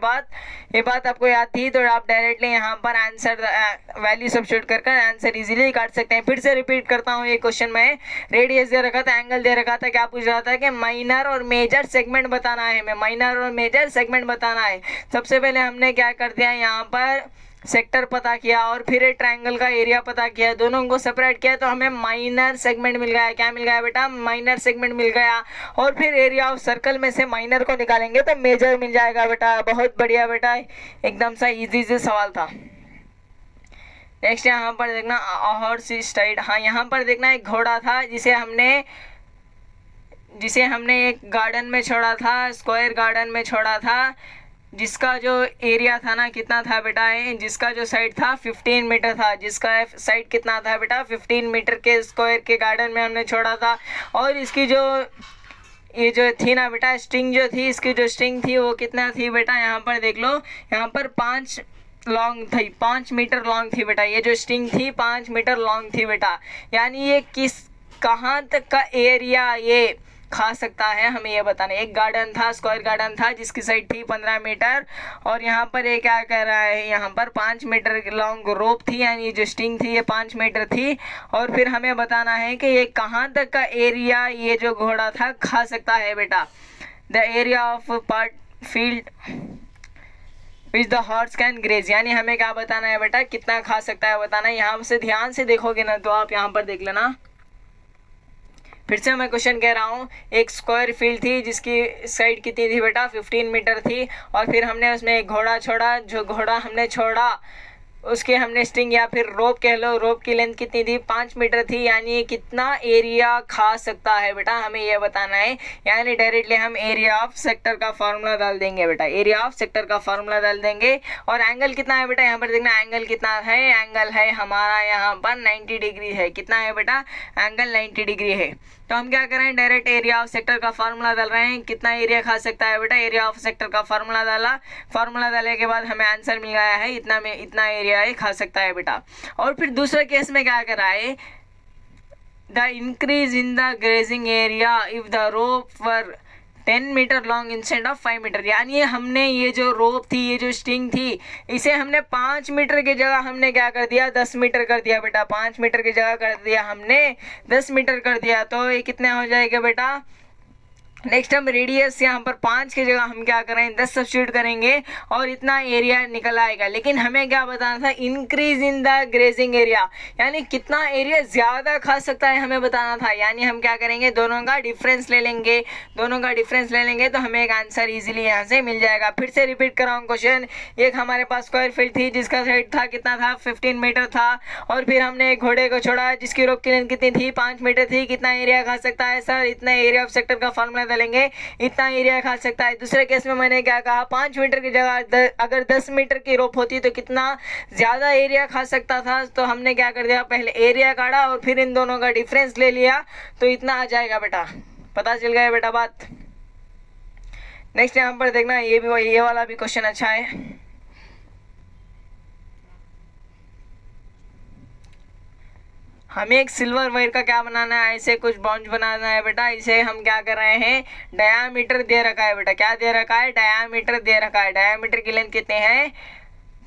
बात आपको याद थी तो आप डायरेक्टली यहाँ पर आंसर वैल्यू सब्स्टिट्यूट कर आंसर इजीली काट सकते हैं। फिर से रिपीट करता हूँ, ये क्वेश्चन में रेडियस दे रखा था, एंगल दे रखा था, क्या पूछ रहा था कि माइनर और मेजर सेगमेंट बताना है। हमें माइनर और मेजर सेगमेंट बताना है। सबसे पहले हमने क्या कर दिया? यहाँ पर सेक्टर पता किया और फिर ट्रायंगल का एरिया पता किया, दोनों को सेपरेट किया तो हमें माइनर सेगमेंट मिल गया। क्या मिल गया बेटा? माइनर सेगमेंट मिल गया। और फिर एरिया ऑफ सर्कल में से माइनर को निकालेंगे तो मेजर मिल जाएगा बेटा। बहुत बढ़िया बेटा, एकदम सा इजी सवाल था। नेक्स्ट यहाँ पर देखना, हॉर्स स्टाइड। हाँ, यहाँ पर देखना, एक घोड़ा था जिसे हमने एक गार्डन में छोड़ा था, स्क्वायर गार्डन में छोड़ा था, जिसका जो एरिया था ना कितना था बेटा? जिसका जो साइड था 15 मीटर था। जिसका साइड कितना था बेटा? 15 मीटर के स्क्वायर के गार्डन में हमने छोड़ा था। और इसकी ये जो थी ना बेटा, स्ट्रिंग जो थी, इसकी जो स्ट्रिंग थी वो कितना थी बेटा? यहाँ पर देख लो, यहाँ पर 5 मीटर लॉन्ग थी बेटा। ये जो स्ट्रिंग थी 5 मीटर लॉन्ग थी बेटा। यानी ये कहाँ तक का एरिया ये खा सकता है, हमें ये बताना है। एक गार्डन था, स्क्वायर गार्डन था, जिसकी साइड थी 15 मीटर। और यहाँ पर ये क्या कर रहा है? यहाँ पर 5 मीटर लॉन्ग रोप थी, यानी जो स्ट्रिंग थी ये 5 मीटर थी। और फिर हमें बताना है कि ये कहाँ तक का एरिया ये जो घोड़ा था खा सकता है बेटा। The area of part field which the horse can graze, यानी हमें क्या बताना है बेटा? कितना खा सकता है बताना है। यहाँ से ध्यान से देखोगे ना तो आप यहाँ पर देख लेना, फिर से मैं क्वेश्चन कह रहा हूँ। एक स्क्वायर फील्ड थी जिसकी साइड कितनी थी बेटा? 15 मीटर थी। और फिर हमने उसमें एक घोड़ा छोड़ा, जो घोड़ा हमने छोड़ा उसके हमने स्ट्रिंग या फिर रोप कह लो, रोप की लेंथ कितनी थी? 5 मीटर थी। यानी कितना एरिया खा सकता है बेटा, हमें यह बताना है। यानी डायरेक्टली हम एरिया ऑफ सेक्टर का फार्मूला डाल देंगे बेटा। एरिया ऑफ सेक्टर का फार्मूला डाल देंगे। और एंगल कितना है बेटा? यहाँ पर देखना, एंगल कितना है? एंगल है हमारा यहाँ पर 90 डिग्री है। कितना है बेटा? एंगल 90 डिग्री है। तो हम क्या करें? डायरेक्ट एरिया ऑफ सेक्टर का फार्मूला डाल रहे हैं। कितना एरिया खा सकता है बेटा? एरिया ऑफ सेक्टर का फार्मूला डाला। फार्मूला डालने के बाद हमें आंसर मिल गया है, इतना में इतना एरिया है खा सकता है बेटा। और फिर दूसरे केस में क्या कर रहा है? The increase in the grazing area if the rope were 10 metre long instead of 5 metre, यानी हमने ये जो रोप थी, ये जो स्ट्रिंग थी, इसे हमने 5 मीटर की जगह हमने क्या कर दिया, 10 मीटर कर दिया बेटा। 5 मीटर की जगह कर दिया हमने 10 मीटर कर दिया, तो ये कितने हो जाएगा बेटा। नेक्स्ट हम रेडियस यहाँ पर 5 की जगह हम क्या करें, 10 सब्स्टिट्यूट करेंगे और इतना एरिया निकल आएगा। लेकिन हमें क्या बताना था, increase in the grazing area, यानी कितना एरिया ज़्यादा खा सकता है हमें बताना था। यानी हम क्या करेंगे, दोनों का डिफरेंस ले लेंगे, दोनों का डिफरेंस ले लेंगे तो हमें एक आंसर इजीली यहाँ से मिल जाएगा। फिर से रिपीट कर रहा हूँ क्वेश्चन। एक हमारे पास स्क्वायर फील्ड थी जिसका साइड था कितना था, 15 मीटर था, और फिर हमने एक घोड़े को छोड़ा जिसकी रोप की लेंथ कितनी थी, 5 मीटर थी। कितना एरिया खा सकता है सर, इतना एरिया ऑफ सेक्टर का फॉर्मूला लेंगे, इतना एरिया खा सकता है। दूसरे केस में मैंने क्या कहा, 5 मीटर की जगह अगर 10 मीटर की रोप होती तो कितना ज़्यादा एरिया खा सकता था। तो हमने क्या कर दिया, पहले एरिया काढ़ा और फिर इन दोनों का डिफरेंस ले लिया, तो इतना आ जाएगा बेटा। पता चल गया बेटा बात। नेक्स्ट यहाँ पर देखना, ये वाला भी क्वेश्चन अच्छा है। हमें एक सिल्वर वायर का क्या बनाना है, ऐसे कुछ बॉन्ड बनाना है बेटा। इसे हम क्या कर रहे हैं, डायामीटर दे रखा है बेटा। क्या दे रखा है, डायामीटर दे रखा है। डायामीटर की लेंथ कितने हैं,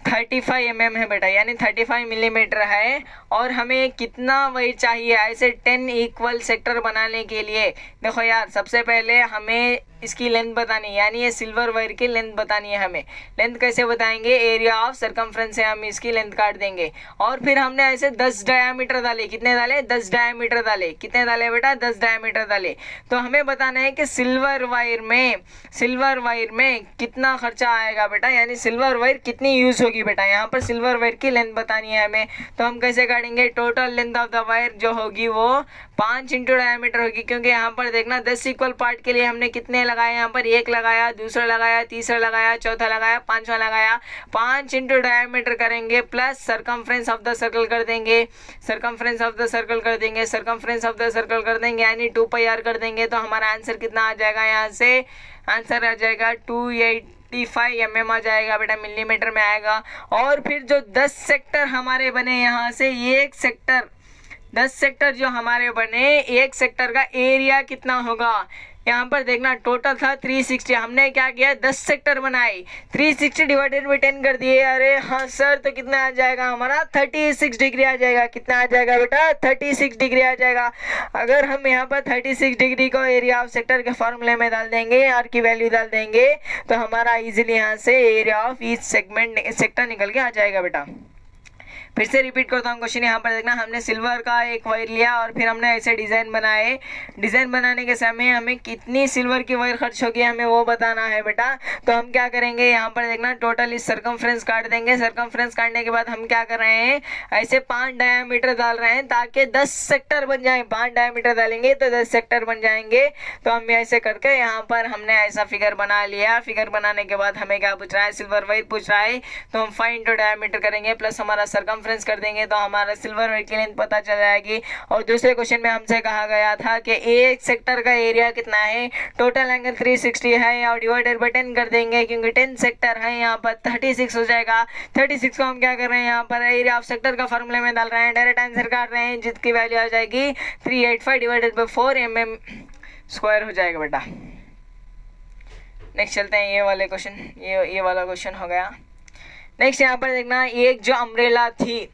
35 mm है बेटा, यानी 35 मिलीमीटर है। और हमें कितना वायर चाहिए ऐसे 10 इक्वल सेक्टर बनाने के लिए। देखो यार, सबसे पहले हमें इसकी लेंथ बतानी है, यानी ये सिल्वर वायर की लेंथ बतानी है हमें। लेंथ कैसे बताएंगे, एरिया ऑफ सर्कमफ्रेंस से हम इसकी लेंथ काट देंगे। और फिर हमने ऐसे 10 डायामीटर डाले। कितने डाले, 10 डायामीटर डाले। कितने डाले बेटा, 10 डायामीटर डाले। तो हमें बताना है कि सिल्वर वायर में कितना खर्चा आएगा बेटा, यानी सिल्वर वायर कितनी यूज होगी बेटा। यहाँ पर सिल्वर वायर की लेंथ बतानी है हमें, तो हम कैसे काटेंगे, total length of the wire जो होगी वो 5 इंटू डायामीटर होगी। क्योंकि यहाँ पर देखना 10 इक्वल पार्ट के लिए हमने कितने लगाया, यहाँ पर एक लगाया, दूसरा लगाया, तीसरा लगाया, चौथा लगाया, पांचवा लगाया। 5 इंटू डायामीटर करेंगे plus circumference of the circle कर देंगे, सर्कमफ्रेंस ऑफ द सर्कल कर देंगे, सर्कमफ्रेंस ऑफ द सर्कल कर देंगे, यानी 2πr कर देंगे। तो हमारा आंसर कितना आ जाएगा, यहाँ से आंसर आ जाएगा 285 mm आ जाएगा बेटा, मिलीमीटर में आएगा। और फिर जो 10 सेक्टर हमारे बने, यहाँ से एक सेक्टर 10 सेक्टर जो हमारे बने, एक सेक्टर का एरिया कितना होगा। यहाँ पर देखना टोटल था 360, हमने क्या किया, 10 सेक्टर बनाए, 360 डिवाइडेड बाई 10 कर दिए। अरे हाँ सर, तो कितना आ जाएगा हमारा, 36 डिग्री आ जाएगा। कितना आ जाएगा बेटा, 36 डिग्री आ जाएगा। अगर हम यहाँ पर 36 डिग्री को एरिया ऑफ सेक्टर के फॉर्मूले में डाल देंगे, आर की वैल्यू डाल देंगे, तो हमारा इजीली यहाँ से एरिया ऑफ ईच सेक्टर निकल के आ जाएगा बेटा। फिर से रिपीट करता हूँ क्वेश्चन। यहाँ पर देखना, हमने सिल्वर का एक वायर लिया और फिर हमने ऐसे डिज़ाइन बनाए। डिज़ाइन बनाने के समय हमें कितनी सिल्वर की वायर खर्च होगी हमें वो बताना है बेटा। तो हम क्या करेंगे, यहाँ पर देखना टोटल इस सर्कमफ्रेंस काट देंगे। सर्कमफ्रेंस काटने के बाद हम क्या कर रहे हैं, ऐसे 5 डायामीटर डाल रहे हैं ताकि 10 सेक्टर बन जाए। 5 डायामीटर डालेंगे तो 10 सेक्टर बन जाएंगे। तो हम ऐसे करके यहाँ पर हमने ऐसा फिगर बना लिया। फिगर बनाने के बाद हमें क्या पूछ रहा है, सिल्वर वायर पूछ रहा है, तो हम 5 इंटू डायामीटर करेंगे प्लस हमारा सर्कमफ्रेंस कर देंगे, तो हमारा सिल्वर वायर की लेंथ पता चल जाएगी। और दूसरे क्वेश्चन में हमसे कहा गया था कि एक सेक्टर का एरिया कितना है, टोटल एंगल 360 है, और डिवाइडेड बाय 10 कर देंगे क्योंकि 10 सेक्टर है, यहाँ पर 36 हो जाएगा। 36 को हम क्या कर रहे हैं, यहाँ पर एरिया ऑफ सेक्टर का फॉर्मूले में डाल रहे हैं, डायरेक्ट आंसर काट रहे हैं, जिसकी वैल्यू आ जाएगी 385 डिवाइडेड बाय 4 mm स्क्वायर हो जाएगा बेटा। नेक्स्ट चलते हैं ये वाले क्वेश्चन, ये वाला क्वेश्चन हो गया। नेक्स्ट यहाँ पर देखना, एक जो अम्ब्रेला थी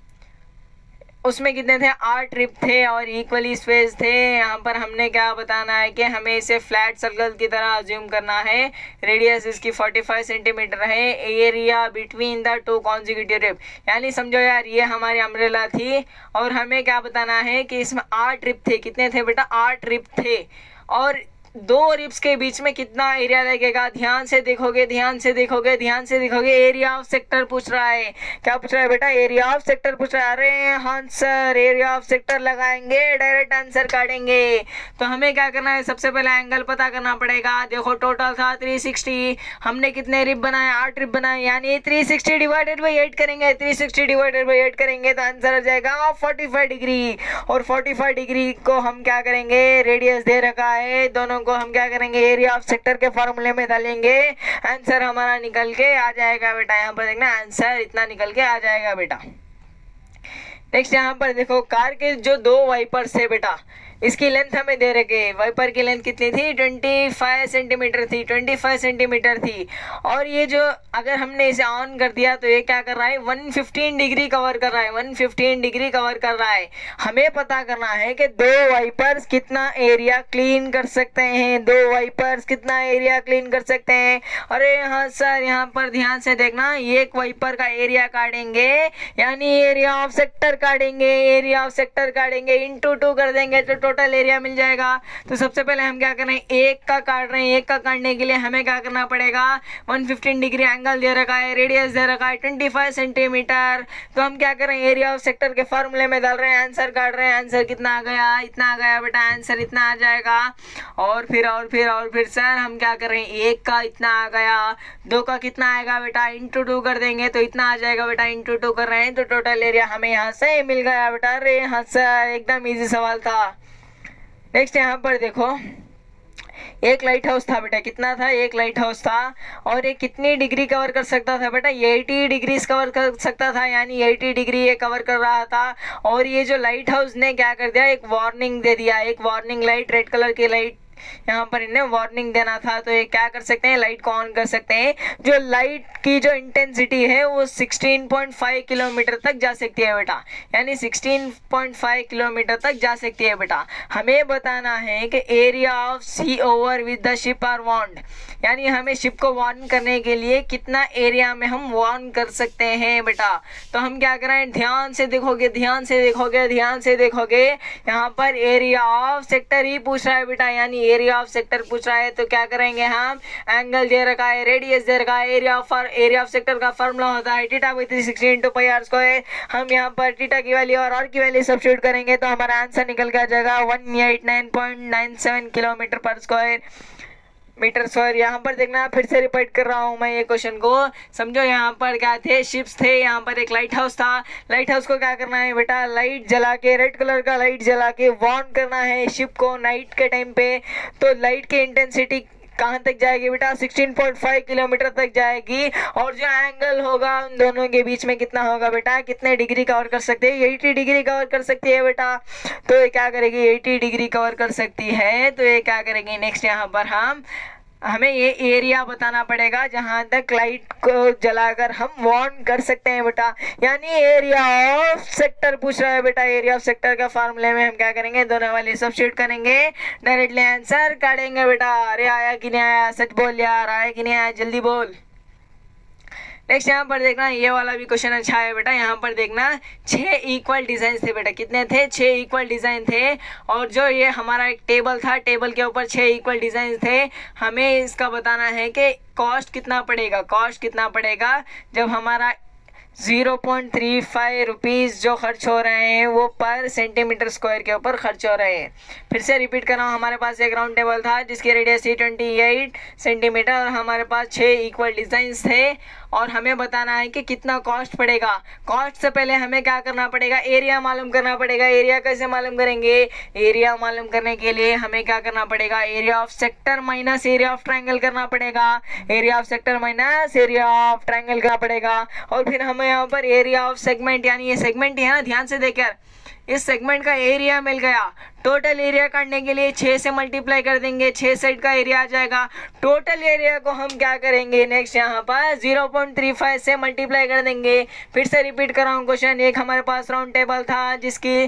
उसमें कितने थे, 8 रिप थे और इक्वली स्पेस थे। यहाँ पर हमने क्या बताना है कि हमें इसे फ्लैट सर्कल की तरह अज्यूम करना है। रेडियस इसकी 45 सेंटीमीटर है। Area between the 2 consecutive rib, यानी समझो यार ये हमारी अम्ब्रेला थी और हमें क्या बताना है कि इसमें 8 रिप थे। कितने थे बेटा, 8 रिप थे। और 2 रिप्स के बीच में कितना एरिया लगेगा, ध्यान से देखोगे, ध्यान से देखोगे, ध्यान से देखोगे। एरिया ऑफ सेक्टर पूछ रहा है। क्या पूछ रहा है बेटा, एरिया ऑफ सेक्टर पूछ रहा है। अरे हाँ सर, एरिया ऑफ सेक्टर लगाएंगे, डायरेक्ट आंसर काटेंगे। तो हमें क्या करना है, सबसे पहले एंगल पता करना पड़ेगा। देखो टोटल था 360, हमने कितने रिप बनाए, 8 रिप बनाए, यानी 360 डिवाइडेड बाई 8 करेंगे। 360 डिवाइडेड बाई 8 करेंगे तो आंसर आ जाएगा 45 डिग्री। और 45 डिग्री को हम क्या करेंगे, रेडियस दे रखा है, दोनों को हम क्या करेंगे, एरिया ऑफ सेक्टर के फॉर्मूले में डालेंगे, आंसर हमारा निकल के आ जाएगा बेटा। यहाँ पर देखना आंसर इतना निकल के आ जाएगा बेटा। नेक्स्ट यहाँ पर देखो, कार के जो 2 वाइपर्स है बेटा, इसकी लेंथ हमें दे रखी है, वाइपर की लेंथ कितनी थी 25 सेंटीमीटर थी, 25 सेंटीमीटर थी। और ये जो अगर हमने इसे ऑन कर दिया तो ये क्या कर रहा है 115 डिग्री कवर कर रहा है, 115 डिग्री कवर कर रहा है। हमें पता करना है कि दो वाइपर्स कितना एरिया क्लीन कर सकते हैं, दो वाइपर्स कितना एरिया क्लीन कर सकते हैं। अरे हाँ सर, यहाँ पर ध्यान से देखना, एक वाइपर का एरिया काटेंगे यानी एरिया ऑफ सेक्टर काटेंगे, एरिया ऑफ सेक्टर काटेंगे इंटू 2 कर देंगे तो टोटल एरिया मिल जाएगा। तो सबसे पहले हम क्या कर रहे हैं, एक का काट रहे हैं, एक का काटने के लिए हमें क्या करना पड़ेगा 115 डिग्री एंगल दे रखा है, रेडियस दे रखा है 25 सेंटीमीटर। तो हम क्या कर रहे हैं एरिया ऑफ सेक्टर के फॉर्मूले में डाल रहे हैं, आंसर काट रहे हैं, आंसर कितना आ गया, इतना आ गया बेटा, आंसर इतना आ जाएगा। और फिर सर हम क्या कर रहे हैं, एक का इतना आ गया, दो का कितना आएगा बेटा इंटू 2 कर देंगे तो इतना आ जाएगा बेटा, इंटू 2 कर रहे हैं तो टोटल एरिया हमें यहाँ से मिल गया बेटा। अरे हाँ सर, एकदम इजी सवाल था। नेक्स्ट यहाँ पर देखो, एक लाइट हाउस था बेटा, कितना था, एक लाइट हाउस था और ये कितनी डिग्री कवर कर सकता था बेटा 80 डिग्री कवर कर सकता था, यानी 80 डिग्री ये कवर कर रहा था। और ये जो लाइट हाउस ने क्या कर दिया, एक वार्निंग दे दिया, एक वार्निंग लाइट, रेड कलर की लाइट यहाँ पर इन्हें वार्निंग देना था। तो ये क्या कर सकते हैं, लाइट को ऑन कर सकते हैं। जो लाइट की जो इंटेंसिटी है वो 16.5 किलोमीटर तक जा सकती है बेटा, यानी 16.5 किलोमीटर तक जा सकती है बेटा। हमें बताना है कि area of sea over with the ship are warned, यानी हमें शिप को वार्न करने के लिए कितना एरिया में हम वार्न कर सकते हैं बेटा। तो हम क्या करें, ध्यान से देखोगे, ध्यान से देखोगे, ध्यान से देखोगे, यहाँ पर एरिया ऑफ सेक्टर ही पूछ रहा है बेटा, यानी एरिया ऑफ सेक्टर पूछ रहा है। तो क्या करेंगे हम, एंगल दे रखा है, रेडियस दे रखा है, एरिया ऑफ सेक्टर का फॉर्मूला होता है θ/360 इंटू पाई आर स्क्वायर। हम यहाँ पर थीटा की वैल्यू और आर की वैल्यू सब्स्टिट्यूट करेंगे तो हमारा आंसर निकल के आ जाएगा 189.97 किलोमीटर पर स्क्वायर मीटर स्क्वायर। यहाँ पर देखना, फिर से रिपीट कर रहा हूँ मैं ये क्वेश्चन को, समझो। यहाँ पर क्या थे, शिप्स थे, यहाँ पर एक लाइट हाउस था। लाइट हाउस को क्या करना है बेटा, लाइट जला के, रेड कलर का लाइट जला के वार्न करना है शिप को नाइट के टाइम पे। तो लाइट की इंटेंसिटी कहाँ तक जाएगी बेटा, 16.5 किलोमीटर तक जाएगी। और जो एंगल होगा उन दोनों के बीच में कितना होगा बेटा, कितने डिग्री कवर कर सकते हैं, 80 डिग्री कवर कर सकती है बेटा। तो ये क्या करेगी, 80 डिग्री कवर कर सकती है। तो ये क्या करेंगे, नेक्स्ट यहाँ पर हमें ये एरिया बताना पड़ेगा जहाँ तक लाइट को जलाकर हम वार्न कर सकते हैं बेटा, यानी एरिया ऑफ सेक्टर पूछ रहा है बेटा। एरिया ऑफ सेक्टर का फार्मूले में हम क्या करेंगे, दोनों वाले सब्स्टिट्यूट करेंगे, डायरेक्टली आंसर काटेंगे बेटा। अरे आया कि नहीं आया, सच बोल यार, आया कि नहीं आया, जल्दी बोल। नेक्स्ट यहाँ पर देखना, ये वाला भी क्वेश्चन अच्छा है बेटा। यहाँ पर देखना, 6 इक्वल डिजाइन थे बेटा, कितने थे, 6 इक्वल डिजाइन थे। और जो ये हमारा एक टेबल था, टेबल के ऊपर 6 इक्वल डिजाइन थे। हमें इसका बताना है कि कॉस्ट कितना पड़ेगा, कॉस्ट कितना पड़ेगा जब हमारा 0.35 रुपीज़ जो खर्च हो रहे हैं वो पर सेंटीमीटर स्क्वायर के ऊपर खर्च हो रहे हैं। फिर से रिपीट कर रहा हूँ, हमारे पास एक राउंड टेबल था जिसकी रेडियस थी 28 सेंटीमीटर और हमारे पास 6 इक्वल डिज़ाइंस थे और हमें बताना है कि कितना कॉस्ट पड़ेगा। कॉस्ट से पहले हमें क्या करना पड़ेगा, एरिया मालूम करना पड़ेगा। एरिया कैसे मालूम करेंगे, एरिया मालूम करने के लिए हमें क्या करना पड़ेगा, area of sector minus area of triangle करना पड़ेगा। Area of sector minus area of triangle करना पड़ेगा। और फिर हमें यहाँ पर एरिया ऑफ सेगमेंट, यानी ये सेगमेंट है ना, ध्यान से देखकर इस सेगमेंट का एरिया मिल गया। टोटल एरिया काटने के लिए 6 से मल्टीप्लाई कर देंगे, 6 साइड का एरिया आ जाएगा। टोटल एरिया को हम क्या करेंगे, नेक्स्ट यहाँ पर 0.35 से मल्टीप्लाई कर देंगे। फिर से रिपीट कर रहा हूँ क्वेश्चन, एक हमारे पास राउंड टेबल था जिसकी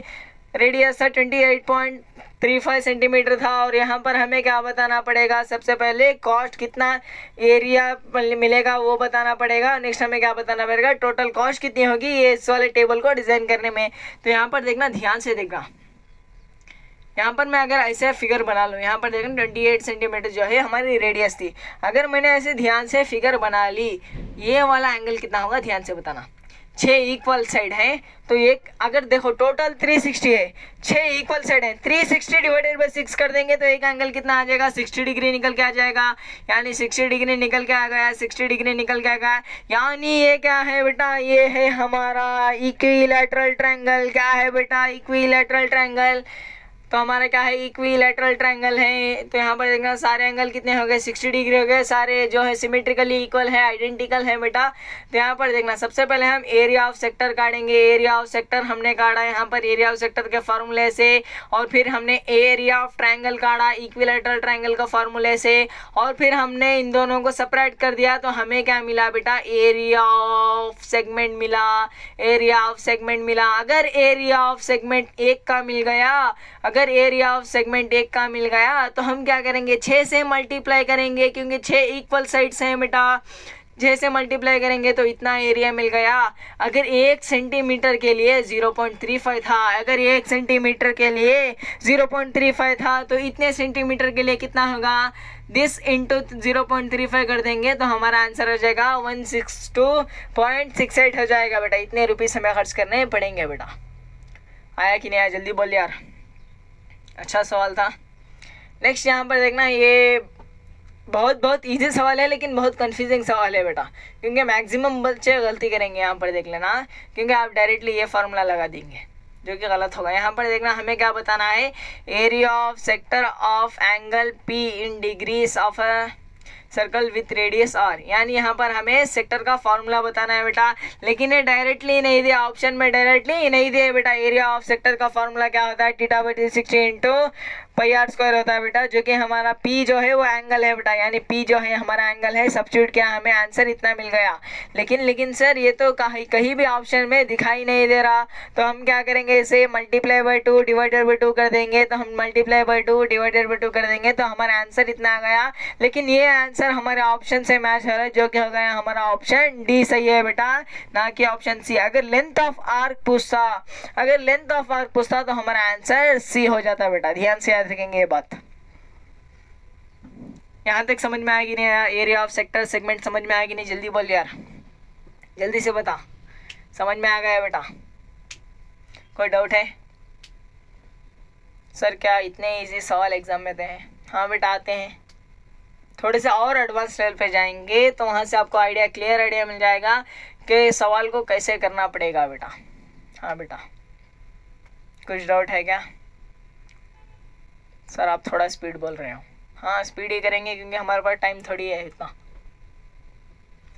रेडियस था 28.35 सेंटीमीटर था और यहाँ पर हमें क्या बताना पड़ेगा, सबसे पहले कॉस्ट कितना एरिया मिलेगा वो बताना पड़ेगा। नेक्स्ट हमें क्या बताना पड़ेगा, टोटल कॉस्ट कितनी होगी ये इस वाले टेबल को डिज़ाइन करने में। तो यहाँ पर देखना, ध्यान से देखना, यहाँ पर मैं अगर ऐसे फिगर बना लूँ, यहाँ पर देखना 28 सेंटीमीटर जो है हमारी रेडियस थी। अगर मैंने ऐसे ध्यान से फिगर बना ली, ये वाला एंगल कितना होगा ध्यान से बताना। 6 इक्वल साइड हैं तो एक अगर देखो टोटल 360 है, 6 इक्वल साइड है, 360 डिवाइडेड बाई 6 कर देंगे तो एक एंगल कितना आ जाएगा, 60 डिग्री निकल के आ जाएगा। यानी 60 डिग्री निकल के आ गया, 60 डिग्री निकल के आ गया। यानी ये क्या है बेटा, ये है हमारा इक्विलैटरल ट्रायंगल। क्या है बेटा, इक्विलैटरल ट्रायंगल। तो हमारा क्या है, इक्विलैटरल ट्रायंगल है। तो यहाँ पर देखना सारे एंगल कितने हो गए, 60 डिग्री हो गए, सारे जो है सिमेट्रिकली इक्वल है, आइडेंटिकल है बेटा। तो यहाँ पर देखना सबसे पहले हम एरिया ऑफ सेक्टर काटेंगे। एरिया ऑफ सेक्टर हमने काटा यहाँ पर एरिया ऑफ सेक्टर के फार्मूले से, और फिर हमने एरिया ऑफ ट्रायंगल काटा इक्विलैटरल ट्रायंगल का फार्मूले से, और फिर हमने इन दोनों को सेपरेट कर दिया। तो हमें क्या मिला बेटा, एरिया ऑफ सेगमेंट मिला, एरिया ऑफ सेगमेंट मिला। अगर एरिया ऑफ सेगमेंट एक का मिल गया, अगर एरिया ऑफ सेगमेंट एक का मिल गया तो हम क्या करेंगे, 6 से मल्टीप्लाई करेंगे, क्योंकि 6 इक्वल साइड्स हैं बेटा। 6 से मल्टीप्लाई करेंगे तो इतना एरिया मिल गया। अगर 1 सेंटीमीटर के लिए 0.35 था, अगर 1 सेंटीमीटर के लिए 0.35 था, तो इतने सेंटीमीटर के लिए कितना होगा, दिस इंटू 0.35 कर देंगे तो हमारा आंसर हो जाएगा 162.68 हो जाएगा बेटा। इतने रुपीस हमें खर्च करने पड़ेंगे बेटा। आया कि नहीं आया, जल्दी बोल यार। अच्छा सवाल था। नेक्स्ट यहाँ पर देखना, ये बहुत इजी सवाल है लेकिन बहुत कंफ्यूजिंग सवाल है बेटा, क्योंकि मैक्सिमम बच्चे गलती करेंगे। यहाँ पर देख लेना, क्योंकि आप डायरेक्टली ये फार्मूला लगा देंगे जो कि गलत होगा। यहाँ पर देखना हमें क्या बताना है, area of sector of angle P in degrees of a circle with radius R, यानी यहाँ पर हमें सेक्टर का फॉर्मूला बताना है बेटा। लेकिन ये डायरेक्टली नहीं दिया, ऑप्शन में डायरेक्टली नहीं दिया बेटा। एरिया ऑफ सेक्टर का फॉर्मूला क्या होता है, θ/360 इंटू पाई आर स्क्वायर होता है बेटा, जो कि हमारा P जो है वो एंगल है बेटा, यानी P जो है हमारा एंगल है। सब्स्टिट्यूट किया, हमें आंसर इतना मिल गया। लेकिन सर ये तो कहीं भी ऑप्शन में दिखाई नहीं दे रहा, तो हम क्या करेंगे, इसे मल्टीप्लाई बाई 2 डिवाइडेड बाई 2 कर देंगे। तो हम मल्टीप्लाई बाई 2 डिवाइडेड बाई 2 कर देंगे तो हमारा आंसर इतना आ गया। लेकिन ये आंसर हमारे ऑप्शन से मैच हो रहा है, जो कि हो गया हमारा ऑप्शन डी सही है बेटा, ना कि ऑप्शन सी। अगर लेंथ ऑफ आर्क पूछता, अगर लेंथ ऑफ आर्क पूछता तो हमारा आंसर सी हो जाता बेटा। ध्यान से याद रखेंगे ये बात। यहाँ तक समझ में आएगी नहीं, एरिया ऑफ सेक्टर सेगमेंट समझ में आएगी नहीं, जल्दी बोल यार, जल्दी से बता। समझ में आ गया बेटा? कोई डाउट है? सर क्या इतने इजी सवाल एग्जाम में देते हैं? हाँ बेटा आते हैं, थोड़े से और एडवांस लेवल पे जाएंगे तो वहाँ से आपको आइडिया, क्लियर आइडिया मिल जाएगा कि सवाल को कैसे करना पड़ेगा बेटा। हाँ बेटा, कुछ डाउट है क्या? सर आप थोड़ा स्पीड बोल रहे हो। हाँ स्पीड ही करेंगे क्योंकि हमारे पास टाइम थोड़ी है इतना।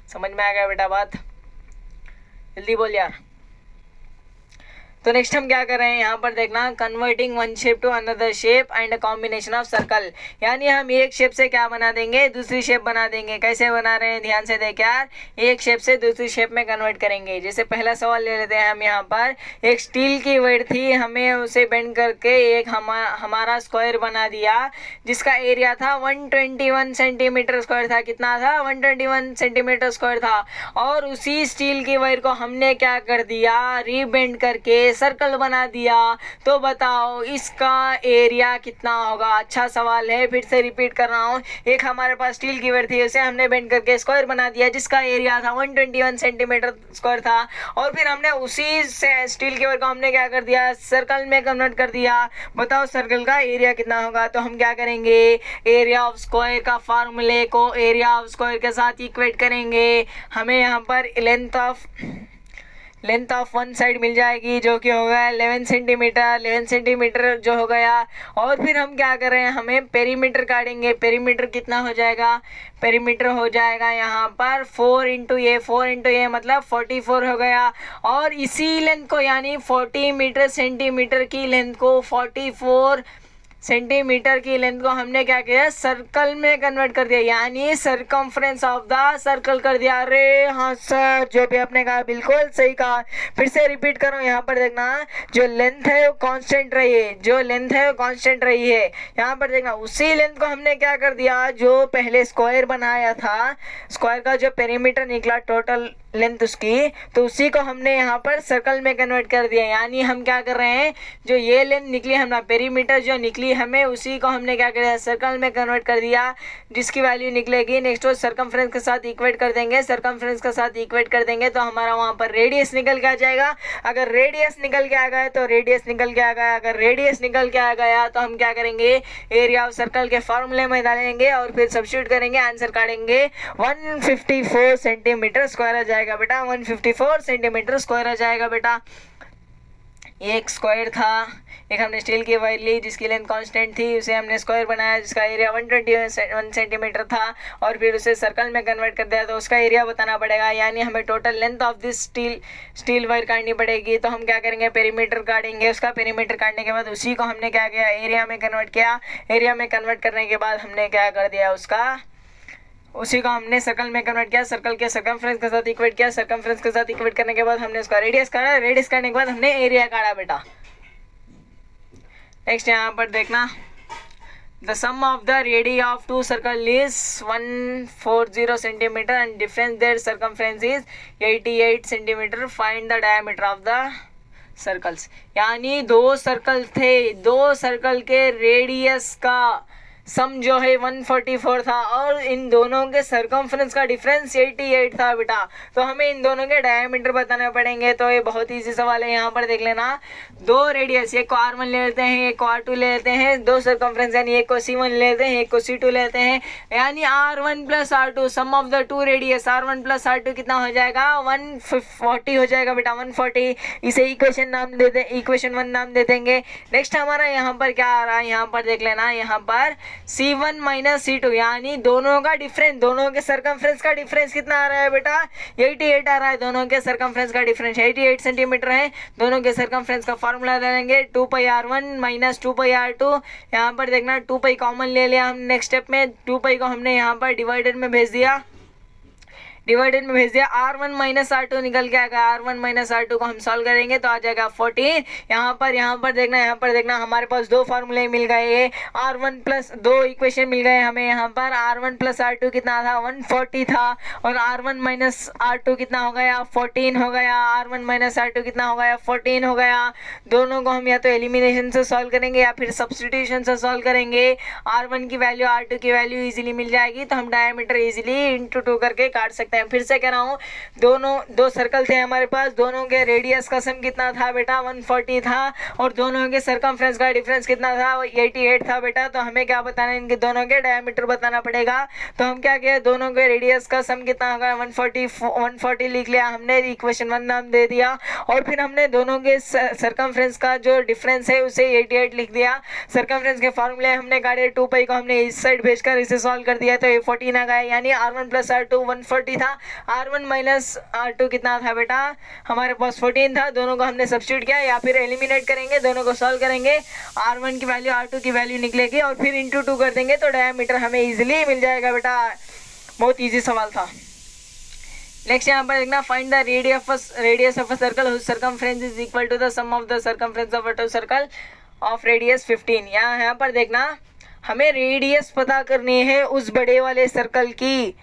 समझ में आ गया बेटा बात? जल्दी बोल यार। तो नेक्स्ट हम क्या कर रहे हैं, यहाँ पर देखना, converting one shape to another shape and combination of circle, यानी हम एक शेप से क्या बना देंगे, दूसरी शेप बना देंगे। कैसे बना रहे हैं, ध्यान से देख यार। एक शेप से दूसरी शेप में कन्वर्ट करेंगे। जैसे पहला सवाल ले लेते हैं हम। यहाँ पर एक स्टील की वेट थी, हमें उसे बेंड करके एक हमारा स्क्वायर बना दिया जिसका एरिया था 121 सेंटीमीटर स्क्वायर था। कितना था? 121 सेंटीमीटर स्क्वायर था। और उसी स्टील की वायर को हमने क्या कर दिया, रीबेंड करके सर्कल बना दिया। तो बताओ इसका एरिया कितना होगा? अच्छा सवाल है, फिर से रिपीट कर रहा हूँ। एक हमारे पास स्टील की वेयर थी, उसे हमने बेंड करके स्क्वायर बना दिया जिसका एरिया था 121 सेंटीमीटर स्क्वायर था। और फिर हमने उसी से स्टील की वेयर को हमने क्या कर दिया, सर्कल में कन्वर्ट कर दिया। बताओ सर्कल का एरिया कितना होगा? तो हम क्या करेंगे, एरिया ऑफ स्क्वायर का फार्मूले को एरिया ऑफ स्क्वायर के साथ इक्वेट करेंगे। हमें यहाँ पर लेंथ ऑफ वन साइड मिल जाएगी जो कि होगा 11 सेंटीमीटर। 11 सेंटीमीटर जो हो गया। और फिर हम क्या कर रहे हैं, हमें पेरीमीटर काटेंगे। पेरीमीटर कितना हो जाएगा? पेरीमीटर हो जाएगा यहाँ पर 4 इंटू ए मतलब 44 हो गया। और इसी लेंथ को, यानी 40 मीटर सेंटीमीटर की लेंथ को, 44 सेंटीमीटर की लेंथ को हमने क्या किया, सर्कल में कन्वर्ट कर दिया, यानी सर्कमफ्रेंस ऑफ द सर्कल कर दिया। अरे हाँ सर, जो भी आपने कहा बिल्कुल सही कहा। फिर से रिपीट करो। यहाँ पर देखना, जो लेंथ है वो कांस्टेंट रही है, जो लेंथ है वो कांस्टेंट रही है। यहाँ पर देखना, उसी लेंथ को हमने क्या कर दिया, जो पहले स्क्वायर बनाया था, स्क्वायर का जो पेरीमीटर निकला टोटल लेंथ उसकी, तो उसी को हमने यहाँ पर सर्कल में कन्वर्ट कर दिया। यानी हम क्या कर रहे हैं, जो ये लेंथ निकली हमारा पेरीमीटर जो निकली हमें, उसी को हमने क्या कर दिया, सर्कल में कन्वर्ट कर दिया, जिसकी वैल्यू निकलेगी नेक्स्ट वो सर्कमफ्रेंस के साथ इक्वेट कर देंगे। सर्कमफ्रेंस के साथ इक्वेट कर देंगे तो हमारा वहाँ पर रेडियस निकल के आ जाएगा। अगर रेडियस निकल के आ गया तो रेडियस निकल के आ गया, अगर रेडियस निकल के आ गया तो हम क्या करेंगे, एरिया ऑफ सर्कल के फॉर्मूले में डालेंगे और फिर सब्स्टिट्यूट करेंगे, आंसर काटेंगे। 154 सेंटीमीटर स्क्वायर आ जाएगा बेटा, 154 सेंटीमीटर स्क्वायर आ जाएगा बेटा। एक स्क्वायर था, एक हमने स्टील की वायर ली जिसकी लेंथ कांस्टेंट थी, उसे हमने स्क्वायर बनाया जिसका एरिया 121 सेंटीमीटर था, और फिर उसे सर्कल में कन्वर्ट कर दिया तो उसका एरिया बताना पड़ेगा। यानी हमें total length of this steel wire काटनी पड़ेगी। तो हम क्या करेंगे, पेरीमीटर काटेंगे। उसका पेरीमीटर काटने के बाद उसी को हमने क्या किया, एरिया में कन्वर्ट किया। एरिया में कन्वर्ट करने के बाद हमने क्या कर दिया, उसी को हमने सर्कल में कन्वर्ट किया, सर्कल के सर्कमफ्रेंस के साथ इक्वेट किया, सर्कमफ्रेंस के साथ इक्वेट करने के बाद हमने उसका रेडियस काटा, रेडियस काटने के बाद हमने एरिया काटा बेटा। नेक्स्ट यहाँ पर देखना, the sum of the radius of two circle is 140 centimetre and difference their circumference is 88 centimetre, find the diameter of the circles. यानी दो सर्कल थे, दो सर्कल के रेडियस का सम जो है 144 था और इन दोनों के सर्कमफ्रेंस का डिफरेंस 88 था बेटा। तो हमें इन दोनों के डायमीटर बताने पड़ेंगे। तो ये बहुत इजी सवाल है, यहाँ पर देख लेना। दो रेडियस, एक को R1 ले लेते हैं, एक को R2 ले लेते हैं, दो सर्कमफ्रेंस यानी एक को C1 ले लेते हैं, एक को C2 लेते हैं, यानी R1 plus R2 sum of the two radius R1 plus R2 कितना हो जाएगा, 140 हो जाएगा बेटा, 140। इसे इक्वेशन 1 नाम दे देंगे। नेक्स्ट हमारा यहाँ पर क्या आ रहा है, यहाँ पर देख लेना, यहाँ पर C1 माइनस C2 यानी दोनों का डिफरेंस, दोनों के सर्कमफ्रेंस का डिफरेंस कितना आ रहा है बेटा, 88 आ रहा है। दोनों के सर्कमफ्रेंस का डिफरेंस 88 सेंटीमीटर है। दोनों के सर्कमफ्रेंस का फार्मूला डालेंगे 2πr1 माइनस 2πr2। यहाँ पर देखना 2π कॉमन ले लिया हम नेक्स्ट स्टेप में, 2π को हमने यहाँ पर डिवाइडेड में भेज दिया, R1 माइनस R2 निकल के आएगा। R1 माइनस R2 को हम सॉल्व करेंगे तो आ जाएगा 14। यहाँ पर देखना हमारे पास दो फार्मूले मिल गए, R1 प्लस दो इक्वेशन मिल गए हमें। यहाँ पर R1 प्लस R2 कितना था, 140 था, और R1 माइनस R2 कितना हो गया, 14 हो गया। R1 माइनस R2 कितना हो गया, 14 हो गया। दोनों को हम या तो एलिमिनेशन से सॉल्व करेंगे या फिर सब्स्टिट्यूशन से सॉल्व करेंगे। R1 की वैल्यू R2 की वैल्यू इजीली मिल जाएगी, तो हम डायमीटर इजीली इंटू 2 करके काट सकते हैं। फिर से कह रहा हूँ, दो सर्कल थे हमारे पास, दोनों के रेडियस का सम कितना था बेटा, 140 था, और दोनों के सर्कमफ्रेंस का डिफरेंस कितना था, 88 था बेटा। तो हमें क्या बताना है, इनके दोनों के डायमीटर बताना पड़ेगा। तो हम क्या किया, दोनों के रेडियस का सम कितना होगा, 140 लिख लिया हमने, इक्वेशन 1 नाम दे दिया, और फिर हमने दोनों के सर्कमफ्रेंस का जो डिफरेंस है उसे 88 लिख दिया। सर्कमफ्रेंस के फार्मूले हमने काटे, 2π को हमने इस साइड भेजकर इसे सॉल्व कर दिया तो ये 14 आ गया। यानी R1 प्लस R2 140 था, R1 माइनस R2 कितना था बेटा, हमारे पास 14 था। दोनों को हमने सब्स्टिट्यूट किया या फिर एलिमिनेट करेंगे, दोनों को सॉल्व करेंगे, R1 की वैल्यू R2 की वैल्यू निकलेगी और फिर इंटू 2 कर देंगे तो डायमीटर हमें इजीली मिल जाएगा बेटा। बहुत इजी सवाल था। नेक्स्ट यहाँ पर देखना, find the radius of a circle whose circumference is equal to the sum of the circumference of a two circle of radius 15। यहाँ पर देखना, हमें रेडियस पता करनी है उस बड़े वाले सर्कल की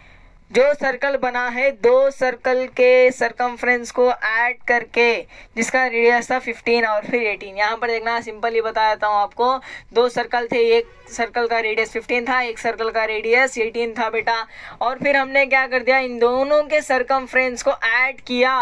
जो सर्कल बना है दो सर्कल के सर्कमफ्रेंस को ऐड करके, जिसका रेडियस था 15 और फिर 18। यहाँ पर देखना, सिंपली बता देता हूँ आपको, दो सर्कल थे, एक सर्कल का रेडियस 15 था, एक सर्कल का रेडियस 18 था बेटा। और फिर हमने क्या कर दिया, इन दोनों के सर्कमफ्रेंस को ऐड किया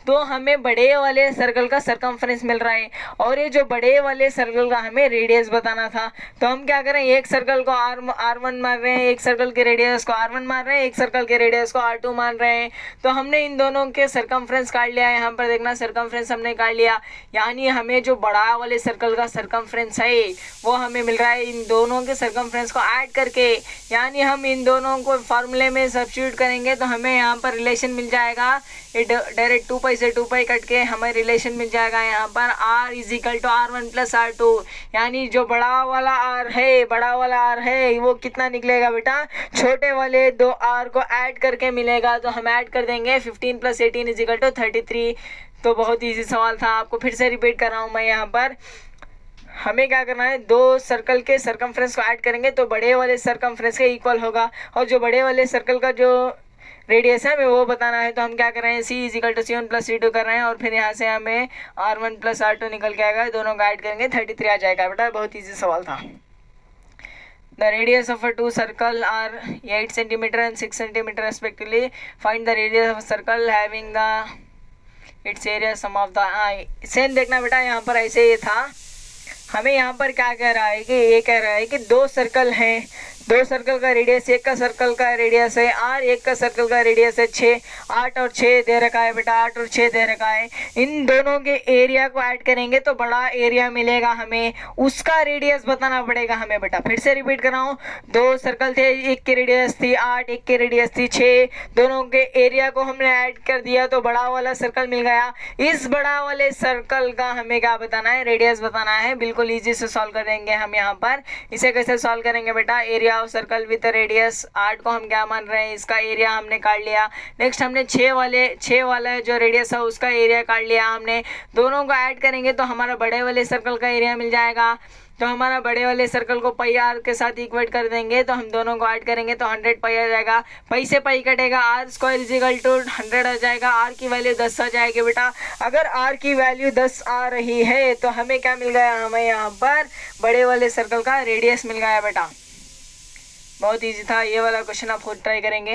तो हमें बड़े वाले सर्कल का सर्कमफ्रेंस मिल रहा है, और ये जो बड़े वाले सर्कल का हमें रेडियस बताना था। तो हम क्या करें, एक सर्कल को R1 मान रहे हैं, एक सर्कल के रेडियस को R1 मान रहे हैं, एक सर्कल के रेडियस को R2 मान रहे हैं। तो हमने इन दोनों के सर्कमफ्रेंस काट लिया। यहाँ पर देखना, सर्कमफ्रेंस हमने काट लिया, यानी हमें जो बड़ा वाले सर्कल का सर्कमफ्रेंस है वो हमें मिल रहा है इन दोनों के सर्कमफ्रेंस को ऐड करके। यानी हम इन दोनों को फार्मूले में सब्स्टिट्यूट करेंगे तो हमें यहाँ पर रिलेशन मिल जाएगा, ये डायरेक्ट 2π से 2π कट के हमें रिलेशन मिल जाएगा। यहाँ पर R is equal to R1 plus R2, यानी जो बड़ा वाला R है वो कितना निकलेगा बेटा, छोटे वाले दो R को ऐड करके मिलेगा। तो हम ऐड कर देंगे, 15 प्लस 18 इज इक्वल टू 33। तो बहुत ईजी सवाल था, आपको फिर से रिपीट कर रहा हूँ मैं। यहाँ पर हमें क्या करना है, दो सर्कल के सर्कमफ्रेंस को ऐड करेंगे तो बड़े वाले सर्कमफ्रेंस के इक्वल होगा, और जो बड़े वाले सर्कल का जो रेडियस है हमें वो बताना है। तो हम क्या कर रहे हैं, C is equal to C1 plus C2 कर रहे हैं, और फिर यहाँ से हमें R1 प्लस R2 निकल के आएगा, दोनों का ऐड करेंगे 33 आ जाएगा बेटा। बहुत ईजी सवाल था। The radius of a two circle are 8 centimetre and 6 centimetre respectively, find the radius of a circle having the its area sum of the. Same देखना बेटा, यहाँ पर ऐसे ये था, हमें यहाँ पर क्या कह रहा है कि ये कह रहा है कि दो सर्कल हैं, दो सर्कल का रेडियस, एक का सर्कल का रेडियस है आर, एक का सर्कल का रेडियस है 6, 8 और 6 दे रखा है बेटा, 8 और 6 दे रखा है। इन दोनों के एरिया को ऐड करेंगे तो बड़ा एरिया मिलेगा हमें, उसका रेडियस बताना पड़ेगा हमें बेटा। फिर से रिपीट कर रहा हूँ, दो सर्कल थे, एक की रेडियस थी 8, एक की रेडियस थी 6, दोनों के एरिया को हमने ऐड कर दिया तो बड़ा वाला सर्कल मिल गया। इस बड़ा वाले सर्कल का हमें क्या बताना है, रेडियस बताना है। बिल्कुल इजी से सॉल्व कर देंगे हम यहाँ पर। इसे कैसे सॉल्व करेंगे बेटा, area of circle with radius 8 को हम क्या मान रहे हैं, इसका एरिया हमने काट लिया। नेक्स्ट हमने 6 वाला जो रेडियस है उसका एरिया काट लिया हमने। दोनों को ऐड करेंगे तो हमारा बड़े वाले सर्कल का एरिया मिल जाएगा। तो हमारा बड़े वाले सर्कल को पाई आर के साथ इक्वेट कर देंगे तो हम दोनों को ऐड करेंगे तो 100 पाई आ जाएगा। पाई से पाई कटेगा, R square is equal to 100 आ जाएगा। आर की वैल्यू 10 आ जाएगी बेटा। अगर आर की वैल्यू 10 आ रही है तो हमें क्या मिल गया, हमें यहाँ पर बड़े वाले सर्कल का रेडियस मिल गया बेटा। बहुत ईजी था ये वाला क्वेश्चन, आप खुद ट्राई करेंगे।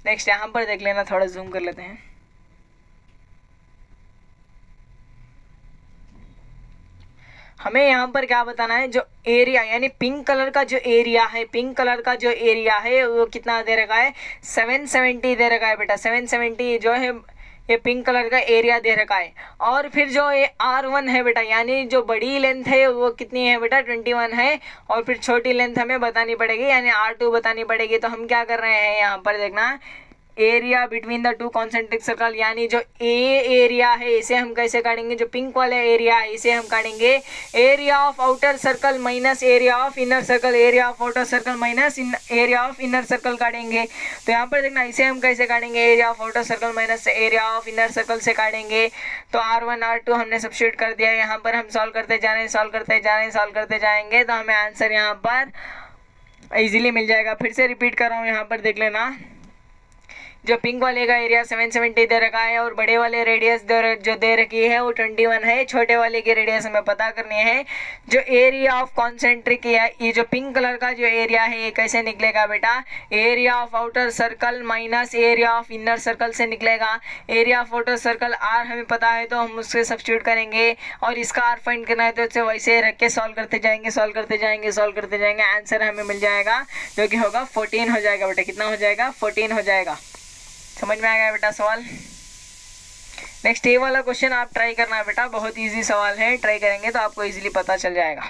नेक्स्ट यहाँ पर देख लेना, थोड़ा जूम कर लेते हैं। हमें यहाँ पर क्या बताना है, जो एरिया यानी पिंक कलर का जो एरिया है, पिंक कलर का जो एरिया है वो कितना दे रखा है, 770 दे रखा है बेटा। 770 जो है ये पिंक कलर का एरिया दे रखा है। और फिर जो ये R1 है बेटा, यानी जो बड़ी लेंथ है वो कितनी है बेटा, 21 है। और फिर छोटी लेंथ हमें बतानी पड़ेगी यानी R2 बतानी पड़ेगी। तो हम क्या कर रहे हैं यहाँ पर देखना, area between the two concentric circle, यानी जो ए एरिया है इसे हम कैसे काटेंगे, जो पिंक वाला एरिया है इसे हम काटेंगे area of outer circle minus area of inner circle, area of outer circle minus area of inner circle काटेंगे। तो यहाँ पर देखना इसे हम कैसे काटेंगे, area of outer circle minus area of inner circle से काटेंगे। तो R1 R2 हमने सब्स्टिट्यूट कर दिया। यहाँ पर हम सॉल्व करते जा रहे हैं, सॉल्व करते जाएंगे तो हमें आंसर यहाँ पर इजीली मिल जाएगा। फिर से रिपीट कर रहा हूँ, यहाँ पर देख लेना, जो पिंक वाले का एरिया 770 दे रखा है और बड़े वाले रेडियस जो दे रखी है वो 21 है। छोटे वाले की रेडियस हमें पता करनी है। जो एरिया ऑफ कॉन्सेंट्रिक ये जो पिंक कलर का जो एरिया है ये कैसे निकलेगा बेटा, area of outer circle minus area of inner circle से निकलेगा। Area of outer circle R हमें पता है तो हम उससे सब्स्टिट्यूट करेंगे और इसका R फाइंड करना है तो इसे वैसे रख के सॉल्व करते जाएंगे। आंसर हमें मिल जाएगा जो कि होगा 14 हो जाएगा बेटा। कितना हो जाएगा, 14 हो जाएगा। समझ में आ गया बेटा सवाल। नेक्स्ट ये वाला क्वेश्चन आप ट्राई करना बेटा, बहुत इजी सवाल है, ट्राई करेंगे तो आपको इजीली पता चल जाएगा।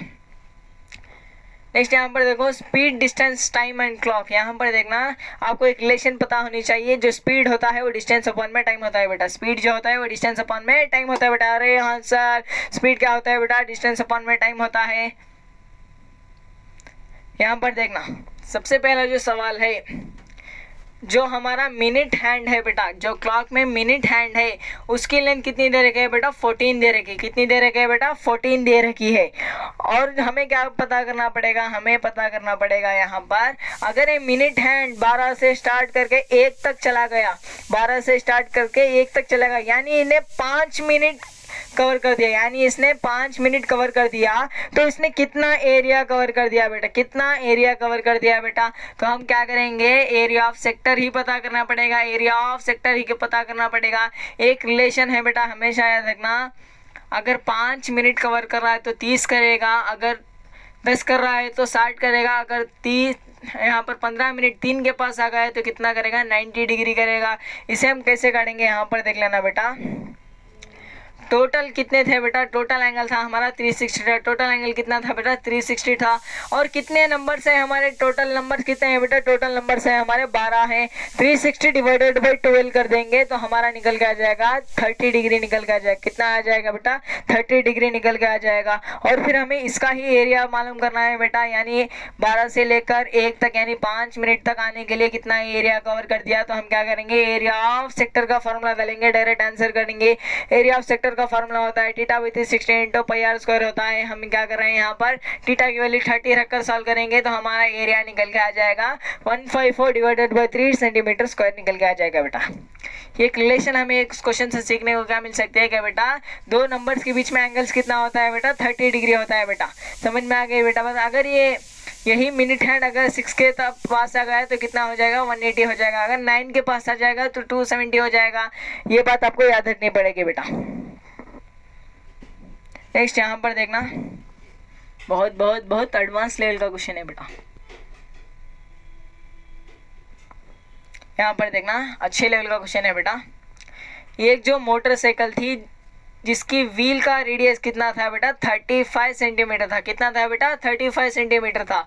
नेक्स्ट यहाँ पर देखो, speed, distance, time and clock. यहाँ पर देखना आपको एक रिलेशन पता होनी चाहिए। जो स्पीड होता है वो डिस्टेंस अपॉन में टाइम होता है बेटा। स्पीड जो होता है वो डिस्टेंस अपॉन में टाइम होता है बेटा। अरे हाँ सर, स्पीड क्या होता है बेटा, डिस्टेंस अपॉन में टाइम होता है। यहाँ पर देखना सबसे पहला जो सवाल है, जो हमारा मिनट हैंड है बेटा, जो क्लॉक में मिनट हैंड है उसकी लेंथ कितनी दे रखी है बेटा, 14 दे रखी है। कितनी दे रखी है बेटा, 14 दे रखी है। और हमें क्या पता करना पड़ेगा, हमें पता करना पड़ेगा यहाँ पर, अगर ये मिनट हैंड 12 से स्टार्ट करके 1 तक चला गया, 12 से स्टार्ट करके 1 तक चला गया, यानी इन्हें 5 मिनट कवर कर दिया, यानी इसने 5 मिनट कवर कर दिया, तो इसने कितना एरिया कवर कर दिया बेटा, कितना एरिया कवर कर दिया बेटा। तो हम क्या करेंगे, एरिया ऑफ सेक्टर ही पता करना पड़ेगा, एरिया ऑफ सेक्टर ही पता करना पड़ेगा। एक रिलेशन है बेटा, हमेशा याद रखना, अगर 5 मिनट कवर कर रहा है तो 30 करेगा, अगर 10 कर रहा है तो 60 करेगा, अगर 30 यहाँ पर 15 मिनट 3 के पास आ गया है तो कितना करेगा, 90 डिग्री करेगा। इसे हम कैसे काटेंगे, यहाँ पर देख लेना बेटा। टोटल कितने थे बेटा, टोटल एंगल था हमारा 360 था। टोटल एंगल कितना था बेटा, 360 था। और कितने नंबर है हमारे, टोटल नंबर कितने हैं बेटा, टोटल नंबर है हमारे 12 हैं। 360 डिवाइडेड बाई 12 कर देंगे तो हमारा निकल के आ जाएगा 30 डिग्री निकल के आ जाएगा। कितना आ जाएगा बेटा, 30 डिग्री निकल के आ जाएगा। और फिर हमें इसका ही एरिया मालूम करना है बेटा, यानी 12 से लेकर 1 तक यानी 5 मिनट तक आने के लिए कितना एरिया कवर कर दिया। तो हम क्या करेंगे, एरिया ऑफ सेक्टर का फॉर्मूला डालेंगे, डायरेक्ट आंसर करेंगे। एरिया ऑफ सेक्टर का फॉर्मूला होता है theta with 16 into pi R square होता है। हम क्या कर रहे हैं, यहाँ पर थीटा की वैल्यू 30 रखकर सॉल्व करेंगे तो हमारा एरिया निकल के आ जाएगा 154 डिवाइडेड बाई 3 सेंटीमीटर स्क्वायर निकल के आ जाएगा बेटा। ये रिलेशन हमें इस क्वेश्चन से सीखने को क्या मिल सकती है क्या बेटा, दो नंबर्स के बीच में एंगल्स कितना होता है बेटा, 30 डिग्री होता है बेटा। समझ में आ गई बेटा। बस अगर यही मिनट हैंड अगर 6 के पास आ गया तो कितना हो जाएगा, 180 हो जाएगा। अगर 9 के पास आ जाएगा तो 270 हो जाएगा। ये बात आपको याद रखनी पड़ेगी बेटा। नेक्स्ट यहाँ पर देखना, बहुत बहुत बहुत एडवांस लेवल का क्वेश्चन है बेटा। यहाँ पर देखना अच्छे लेवल का क्वेश्चन है बेटा। एक जो मोटरसाइकिल थी जिसकी व्हील का रेडियस कितना था बेटा, 35 सेंटीमीटर था। कितना था बेटा, 35 सेंटीमीटर था।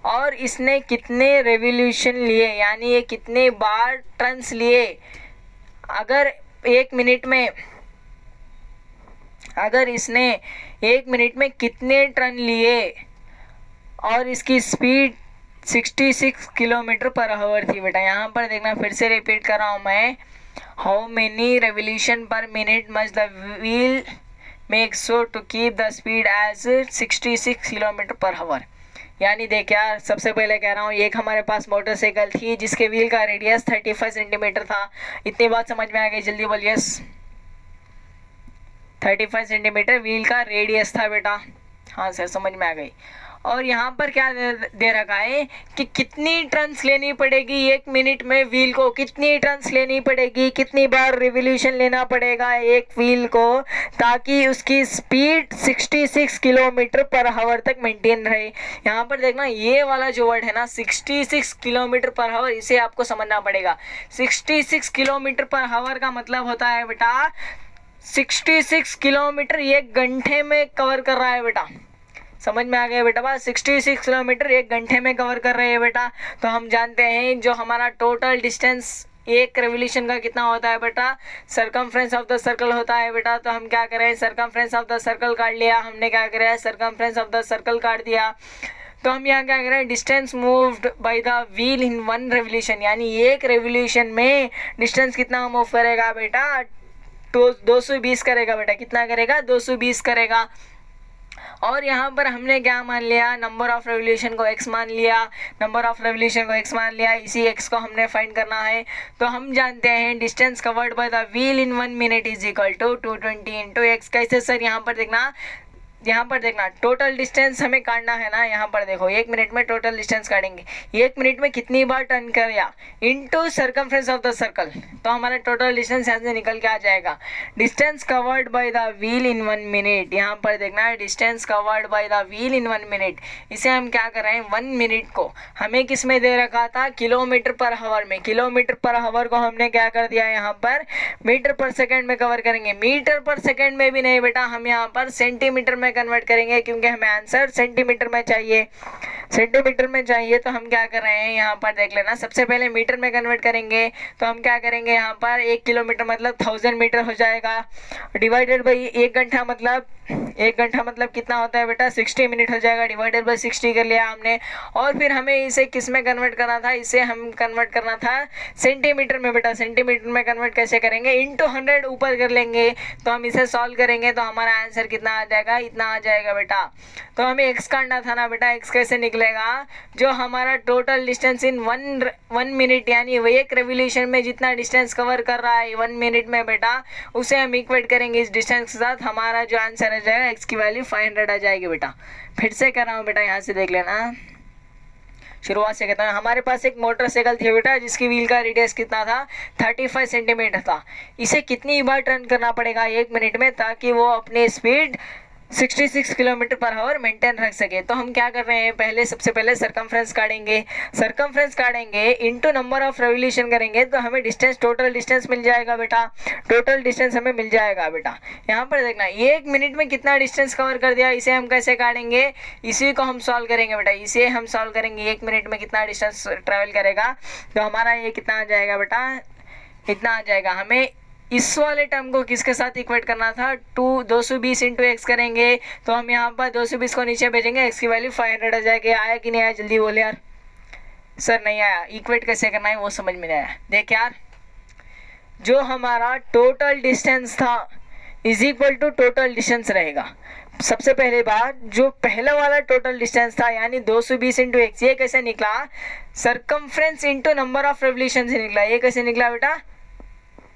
और इसने कितने रेवोल्यूशन लिए, यानी ये कितने बार टर्न्स लिए। अगर एक मिनट में, अगर इसने एक मिनट में कितने टर्न लिए और इसकी स्पीड 66 किलोमीटर पर आवर थी बेटा। यहाँ पर देखना, फिर से रिपीट कर रहा हूँ मैं, how many revolution per minute must the wheel make so to keep the speed as 66 kilometre per hour. यानी देख यार, सबसे पहले कह रहा हूँ, एक हमारे पास मोटरसाइकिल थी जिसके व्हील का रेडियस 35 सेंटीमीटर था। इतनी बात समझ में आ गई, जल्दी बोलिए। 35 सेंटीमीटर व्हील का रेडियस था बेटा। हाँ सर, समझ में आ गई। और यहाँ पर क्या दे रखा है कि कितनी टर्न्स लेनी पड़ेगी एक मिनट में व्हील को, कितनी टर्न्स लेनी पड़ेगी, कितनी बार रिवोल्यूशन लेना पड़ेगा एक व्हील को, ताकि उसकी स्पीड 66 किलोमीटर पर आवर तक मेंटेन रहे। यहाँ पर देखना, ये वाला जो वर्ड है ना, 66 किलोमीटर पर आवर, इसे आपको समझना पड़ेगा। 66 किलोमीटर पर आवर का मतलब होता है बेटा 66 किलोमीटर एक घंटे में कवर कर रहा है बेटा। समझ में आ गया बेटा बात, 66 किलोमीटर एक घंटे में कवर कर रहे हैं बेटा। तो हम जानते हैं जो हमारा टोटल डिस्टेंस एक रेवोल्यूशन का कितना होता है बेटा, सरकमफ्रेंस ऑफ द सर्कल होता है बेटा। तो हम क्या करें, सरकमफ्रेंस ऑफ द सर्कल काट लिया हमने, क्या करें, सरकमफ्रेंस ऑफ द सर्कल काट दिया। तो हम यहाँ क्या करें, distance moved by the wheel in one revolution, यानी एक रेवोल्यूशन में डिस्टेंस कितना मूव करेगा बेटा, तो 220 करेगा बेटा। कितना करेगा, 220 करेगा। और यहाँ पर हमने क्या मान लिया, नंबर ऑफ रेवोल्यूशन को x मान लिया, नंबर ऑफ रेवोल्यूशन को x मान लिया। इसी x को हमने फाइंड करना है। तो हम जानते हैं distance covered by the wheel in 1 minute is equal to 220 into x. कैसे सर, यहाँ पर देखना, यहाँ पर देखना, टोटल डिस्टेंस हमें काटना है ना। यहाँ पर देखो, एक मिनट में टोटल डिस्टेंस काटेंगे, एक मिनट में कितनी बार टर्न किया, into circumference of the circle. तो हमारा टोटल डिस्टेंस यहाँ से निकल के आ जाएगा, distance covered by the wheel in 1 minute. यहाँ पर देखना, distance covered by the wheel in 1 minute. इसे हम क्या कर रहे हैं, 1 मिनट को हमें किस में दे रखा था, किलोमीटर पर आवर में। किलोमीटर पर आवर को हमने क्या कर दिया, यहाँ पर मीटर पर सेकेंड में कवर करेंगे। मीटर पर सेकेंड में भी नहीं बेटा, हम यहाँ पर सेंटीमीटर में कन्वर्ट करेंगे, क्योंकि हमें आंसर सेंटीमीटर में चाहिए, सेंटीमीटर में चाहिए। तो हम क्या कर रहे हैं, यहाँ पर देख लेना, सबसे पहले मीटर में कन्वर्ट करेंगे। तो हम क्या करेंगे, यहाँ पर 1 किलोमीटर मतलब 1000 मीटर हो जाएगा, डिवाइडेड बाई 1 घंटा मतलब, 1 घंटा मतलब कितना होता है बेटा, 60 मिनट हो जाएगा, डिवाइडेड बाई 60 कर लिया हमने। और फिर हमें इसे किस में कन्वर्ट करना था, इसे हम कन्वर्ट करना था सेंटीमीटर में बेटा। सेंटीमीटर में कन्वर्ट कैसे करेंगे, इंटू 100 ऊपर कर लेंगे। तो हम इसे सॉल्व करेंगे तो हमारा आंसर कितना आ जाएगा, इतना आ जाएगा बेटा। तो हमें एक्स काटना था ना बेटा, एक्स कैसे निकलेगा, जो हमारा टोटल डिस्टेंस इन 1 मिनट, यानी वो एक रेवोल्यूशन में जितना डिस्टेंस कवर कर रहा है 1 मिनट में बेटा, उसे हम इक्वेट करेंगे इस डिस्टेंस के साथ। हमारा जो आंसर आ जाएगा, एक्स की वैल्यू 500 आ जाएगी बेटा। फिर से कर रहा हूँ बेटा, यहाँ से देख लेना, शुरुआत से कहता हूँ। हमारे पास एक मोटरसाइकिल थी बेटा जिसकी व्हील का रेडियस कितना था, 35 सेंटीमीटर था। इसे कितनी बार टर्न करना पड़ेगा 1 मिनट में, ताकि वो अपनी speed 66 kilometre per our maintain रख सके। तो हम क्या कर रहे हैं, पहले सबसे पहले सरकमफ्रेंस काटेंगे, सरकमफ्रेंस काटेंगे इनटू नंबर ऑफ रेवोल्यूशन करेंगे, तो हमें डिस्टेंस, टोटल डिस्टेंस मिल जाएगा बेटा। टोटल डिस्टेंस हमें मिल जाएगा बेटा। यहाँ पर देखना, 1 मिनट में कितना डिस्टेंस कवर कर दिया, इसे हम कैसे काटेंगे, इसी को हम सॉल्व करेंगे बेटा। इसे हम सॉल्व करेंगे, 1 मिनट में कितना डिस्टेंस ट्रेवल करेगा, तो हमारा ये कितना आ जाएगा बेटा, इतना आ जाएगा। हमें इस वाले टर्म को किसके साथ इक्वेट करना था, 220 इंटू एक्स करेंगे। तो हम यहाँ पर 220 को नीचे भेजेंगे, एक्स की वैल्यू 500 आ जाएगी। आया कि नहीं आया, जल्दी बोले यार। सर नहीं आया, इक्वेट कैसे करना है वो समझ में नहीं आया। देख यार, जो हमारा टोटल डिस्टेंस था is equal to total distance रहेगा। सबसे पहले बात, जो पहला वाला टोटल डिस्टेंस था यानी 220 इंटू एक्स, ये कैसे निकला, circumference into number of revolution से निकला। ये कैसे निकला बेटा,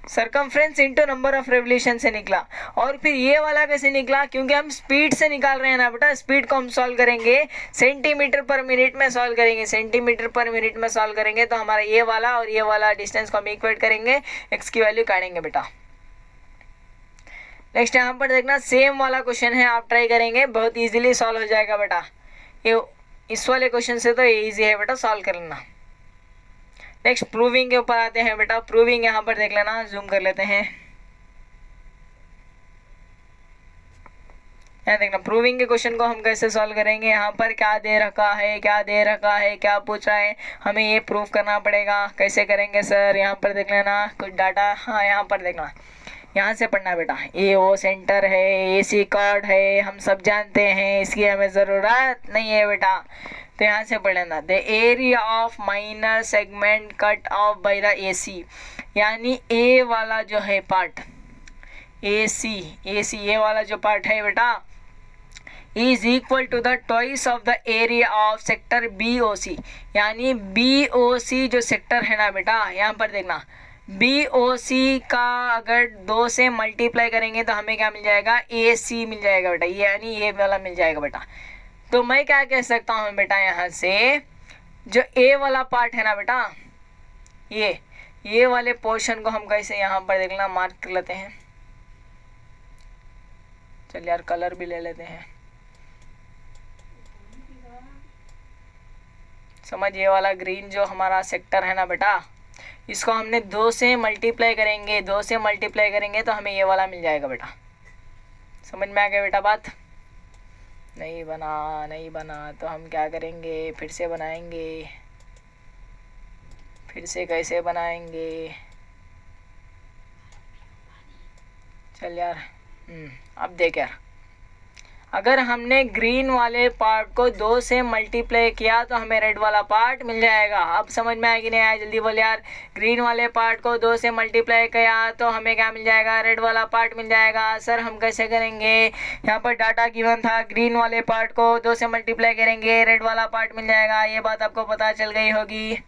circumference into number of revolution से निकला। और फिर ये वाला कैसे निकला, क्योंकि हम स्पीड से निकाल रहे हैं ना बेटा, स्पीड को हम सॉल्व करेंगे सेंटीमीटर पर मिनट में सॉल्व करेंगे, सेंटीमीटर पर मिनट में सॉल्व करेंगे। तो हमारा ये वाला और ये वाला डिस्टेंस को हम इक्वेट करेंगे, एक्स की वैल्यू काटेंगे बेटा। नेक्स्ट यहाँ पर देखना सेम वाला क्वेश्चन है, आप ट्राई करेंगे बहुत इजीली सॉल्व हो जाएगा बेटा। ये इस वाले क्वेश्चन से तो ये इजी है बेटा, सॉल्व कर लेना। नेक्स्ट प्रूविंग के ऊपर आते हैं बेटा। प्रूविंग यहाँ पर देख लेना, जूम कर लेते हैं। यहाँ देखना प्रूविंग के क्वेश्चन को हम कैसे सॉल्व करेंगे। यहाँ पर क्या दे रखा है, क्या दे रखा है, क्या पूछ रहा है, हमें ये प्रूव करना पड़ेगा। कैसे करेंगे सर, यहाँ पर देख लेना कुछ डाटा। हाँ यहाँ पर देखना, यहाँ से पढ़ना बेटा। ए ओ सेंटर है, ए सी कॉर्ड है, हम सब जानते हैं, इसकी हमें ज़रूरत नहीं है बेटा। तो यहाँ से पढ़ लेना the area of minor segment cut off by the A C, यानी ए वाला जो है पार्ट, ए सी ये वाला जो पार्ट है बेटा is equal to the twice of the area of sector B O C, यानी बी ओ सी जो सेक्टर है ना बेटा, यहाँ पर देखना बी ओ सी का अगर 2 से मल्टीप्लाई करेंगे तो हमें क्या मिल जाएगा, ए सी मिल जाएगा बेटा, यानी ये वाला मिल जाएगा बेटा। तो मैं क्या कह सकता हूँ बेटा, यहाँ से जो ए वाला पार्ट है ना बेटा, ये वाले पोर्शन को हम कैसे यहाँ पर देखना मार्क कर लेते हैं। चल यार कलर भी ले लेते हैं। समझ, ये वाला ग्रीन जो हमारा सेक्टर है ना बेटा, इसको हमने 2 से मल्टीप्लाई करेंगे, 2 से मल्टीप्लाई करेंगे तो हमें ये वाला मिल जाएगा बेटा। समझ में आ गया बेटा बात? नहीं बना तो हम क्या करेंगे, फिर से बनाएंगे। फिर से कैसे बनाएंगे, चल यार अब देख यार, अगर हमने ग्रीन वाले पार्ट को 2 से मल्टीप्लाई किया तो हमें रेड वाला पार्ट मिल जाएगा। अब समझ में आया कि नहीं आया, जल्दी बोल यार। ग्रीन वाले पार्ट को 2 से मल्टीप्लाई किया तो हमें क्या मिल जाएगा, रेड वाला पार्ट मिल जाएगा। सर हम कैसे करेंगे, यहाँ पर डाटा गिवन था, ग्रीन वाले पार्ट को 2 से मल्टीप्लाई करेंगे, रेड वाला पार्ट मिल जाएगा। ये बात आपको पता चल गई होगी,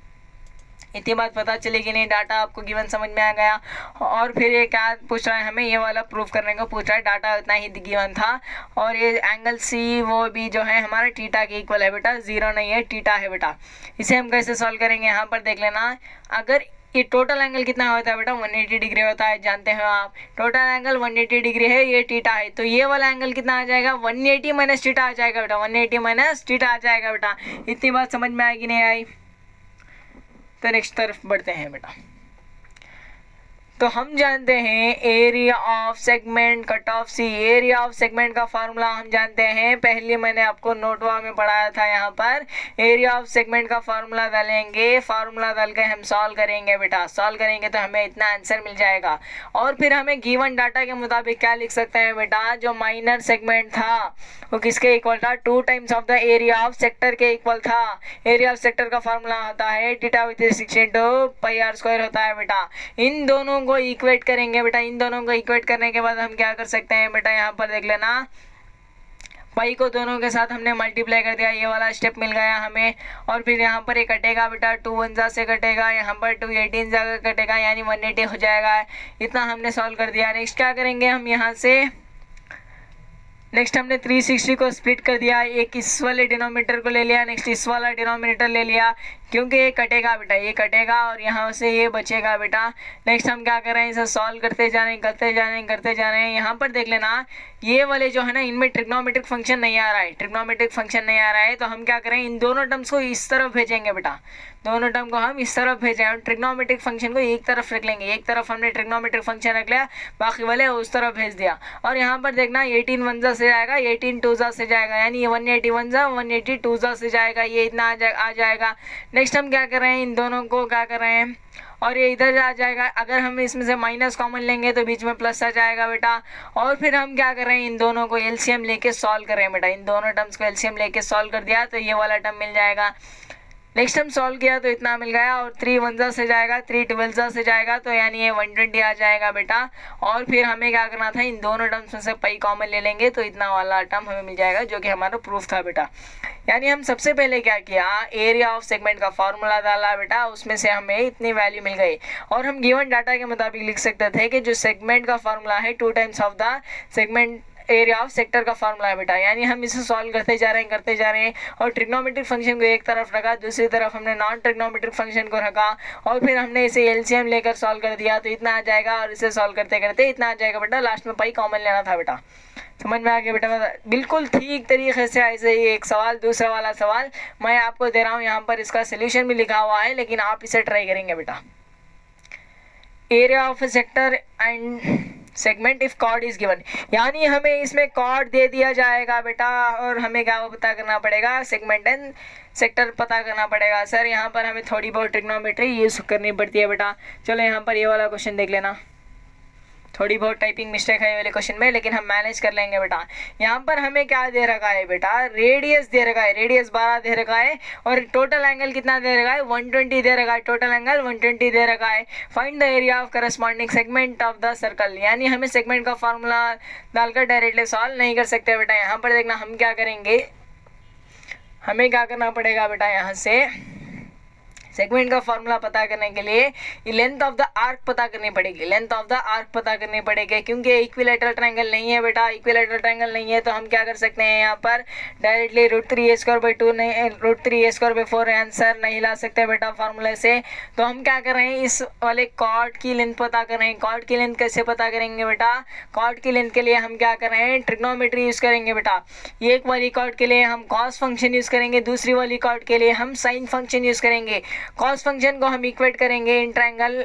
इतनी बात पता चलेगी नहीं, डाटा आपको गिवन समझ में आ गया। और फिर ये क्या पूछ रहा है, हमें ये वाला प्रूफ करने को पूछ रहा है, डाटा उतना ही गिवन था। और ये एंगल सी वो भी जो है हमारा टीटा के इक्वल है बेटा, 0 नहीं है, टीटा है बेटा। इसे हम कैसे सॉल्व करेंगे, यहाँ पर देख लेना। अगर ये टोटल एंगल कितना होता है बेटा, 180 डिग्री होता है, जानते हो आप। टोटल एंगल 180 डिग्री है, ये टीटा है, तो ये वाला एंगल कितना आ जाएगा, 180 माइनस टीटा आ जाएगा बेटा, 180 माइनस टीटा आ जाएगा बेटा। इतनी बात समझ में आएगी नहीं आई? तो नेक्स्ट तरफ बढ़ते हैं बेटा। तो हम जानते हैं area of segment cut off C, area of segment का फार्मूला हम जानते हैं, पहले मैंने आपको नोटवा में पढ़ाया था। यहाँ पर एरिया ऑफ सेगमेंट का फार्मूला डालेंगे, फार्मूला डाल के हम सॉल्व करेंगे बेटा। सॉल्व करेंगे तो हमें इतना आंसर मिल जाएगा। और फिर हमें गिवन डाटा के मुताबिक क्या लिख सकते हैं बेटा, जो माइनर सेगमेंट था वो किसके इक्वल था, 2 times of the area of sector के इक्वल था। एरिया ऑफ सेक्टर का फार्मूला होता है theta with 360 pi R square होता है बेटा। इन दोनों को इक्वेट करेंगे बेटा, इन दोनों को इक्वेट करने के बाद हम क्या कर सकते हैं बेटा, यहाँ पर देख लेना, पाई को दोनों के साथ हमने मल्टीप्लाई कर दिया, ये वाला स्टेप मिल गया हमें। और फिर यहाँ पर ये कटेगा बेटा, 2 1 से कटेगा, यहाँ पर 2 18 जा कटेगा, यानी 180 हो जाएगा। इतना हमने सॉल्व कर दिया। नेक्स्ट क्या करेंगे हम यहाँ से, नेक्स्ट हमने 360 को स्प्लिट कर दिया, एक इस वाले डिनोमिनेटर को ले लिया, नेक्स्ट इस वाला डिनोमिनेटर ले लिया, क्योंकि ये कटेगा बेटा, ये कटेगा और यहाँ से ये बचेगा बेटा। नेक्स्ट हम क्या कर रहे हैं, इसे सॉल्व करते जा रहे हैं। यहाँ पर देख लेना, ये वाले जो है ना, इनमें ट्रिग्नोमेट्रिक फंक्शन नहीं आ रहा है, तो हम क्या करें, इन दोनों टर्म्स को इस तरफ भेजेंगे बेटा, दोनों टर्म को हम इस तरफ भेजें और ट्रिग्नोमेट्रिक फंक्शन को एक तरफ रख लेंगे। एक तरफ हमने ट्रिग्नोमेट्रिक फंक्शन रख लिया, बाकी वाले उस तरफ भेज दिया। और यहाँ पर देखना 18 1 से जाएगा, 18 2 से जाएगा, यानी 180 1 180 2 से जाएगा, ये इतना आ जाएगा। नेक्स्ट हम क्या कर रहे हैं, इन दोनों को क्या कर रहे हैं, और ये इधर आ जाएगा। अगर हम इसमें से माइनस कॉमन लेंगे तो बीच में प्लस आ जाएगा बेटा। और फिर हम क्या कर रहे हैं, इन दोनों को एलसीएम लेके सॉल्व कर रहे हैं बेटा, इन दोनों टर्म्स को एलसीएम लेके सॉल्व कर दिया तो ये वाला टर्म मिल जाएगा। नेक्स्ट हम सॉल्व किया तो इतना मिल गया, और 3 1 से जाएगा, 3 12 से जाएगा, तो यानी ये 120 आ जाएगा बेटा। और फिर हमें क्या करना था, इन दोनों टर्म्स में से पाई कॉमन ले लेंगे तो इतना वाला टर्म हमें मिल जाएगा, जो कि हमारा प्रूफ था बेटा। यानी हम सबसे पहले क्या किया, एरिया ऑफ सेगमेंट का फार्मूला डाला बेटा, उसमें से हमें इतनी वैल्यू मिल गई। और हम गिवन डाटा के मुताबिक लिख सकते थे कि जो सेगमेंट का फार्मूला है 2 times of the segment area of sector का फार्मूला है बेटा, यानी हम इसे सॉल्व करते जा रहे हैं और ट्रिग्नोमेट्रिक फंक्शन को एक तरफ रखा, दूसरी तरफ हमने नॉन ट्रिग्नोमेट्रिक फंक्शन को रखा और फिर हमने इसे एलसीएम लेकर सॉल्व कर दिया, तो इतना आ जाएगा और इसे सॉल्व करते करते इतना आ जाएगा बेटा। लास्ट में पाई कॉमन लेना था बेटा, समझ में आ गया बेटा। बिल्कुल ठीक तरीके से ऐसे ही एक सवाल दूसरा वाला सवाल मैं आपको दे रहा हूँ, यहाँ पर इसका सोल्यूशन भी लिखा हुआ है, लेकिन आप इसे ट्राई करेंगे बेटा। Area of a sector and segment if chord is given, यानी हमें इसमें कॉर्ड दे दिया जाएगा बेटा और हमें क्या पता करना पड़ेगा, सेगमेंट एंड सेक्टर पता करना पड़ेगा। सर यहाँ पर हमें थोड़ी बहुत ट्रिग्नोमेट्री यूज़ करनी पड़ती है बेटा। चलो यहाँ पर ये वाला क्वेश्चन देख लेना, थोड़ी बहुत टाइपिंग मिस्टेक है वाले क्वेश्चन में, लेकिन हम मैनेज कर लेंगे बेटा। यहाँ पर हमें क्या दे रखा है बेटा, रेडियस दे रखा है, रेडियस 12 दे रखा है और टोटल एंगल कितना दे रखा है, 120 दे रखा है, टोटल एंगल 120 दे रखा है। Find the area of corresponding segment of the circle, यानी हमें सेगमेंट का फार्मूला डालकर डायरेक्टली सॉल्व नहीं कर सकते बेटा। यहाँ पर देखना हम क्या करेंगे, हमें क्या करना पड़ेगा बेटा, यहाँ से सेगमेंट का फॉर्मूला पता करने के लिए लेंथ ऑफ द आर्क पता करनी पड़ेगी, लेंथ ऑफ द आर्क पता करनी पड़ेगी, क्योंकि इक्विलैटरल ट्रायंगल नहीं है बेटा, इक्विलैटरल ट्रायंगल नहीं है तो हम क्या कर सकते हैं, यहाँ पर डायरेक्टली √3a² नहीं, √3a²/4 आंसर नहीं ला सकते बेटा फार्मूले से। तो हम क्या कर रहे हैं, इस वाले कॉर्ड की लेंथ पता कर रहे हैं। कॉर्ड की लेंथ कैसे पता करेंगे बेटा, कॉर्ड की लेंथ के लिए हम क्या कर रहे हैं, ट्रिग्नोमेट्री यूज़ करेंगे बेटा। एक वाली कॉर्ड के लिए हम कॉस फंक्शन यूज़ करेंगे, दूसरी वाली कॉर्ड के लिए हम साइन फंक्शन यूज़ करेंगे। कॉस फंक्शन को हम इक्वेट करेंगे इन ट्रायंगल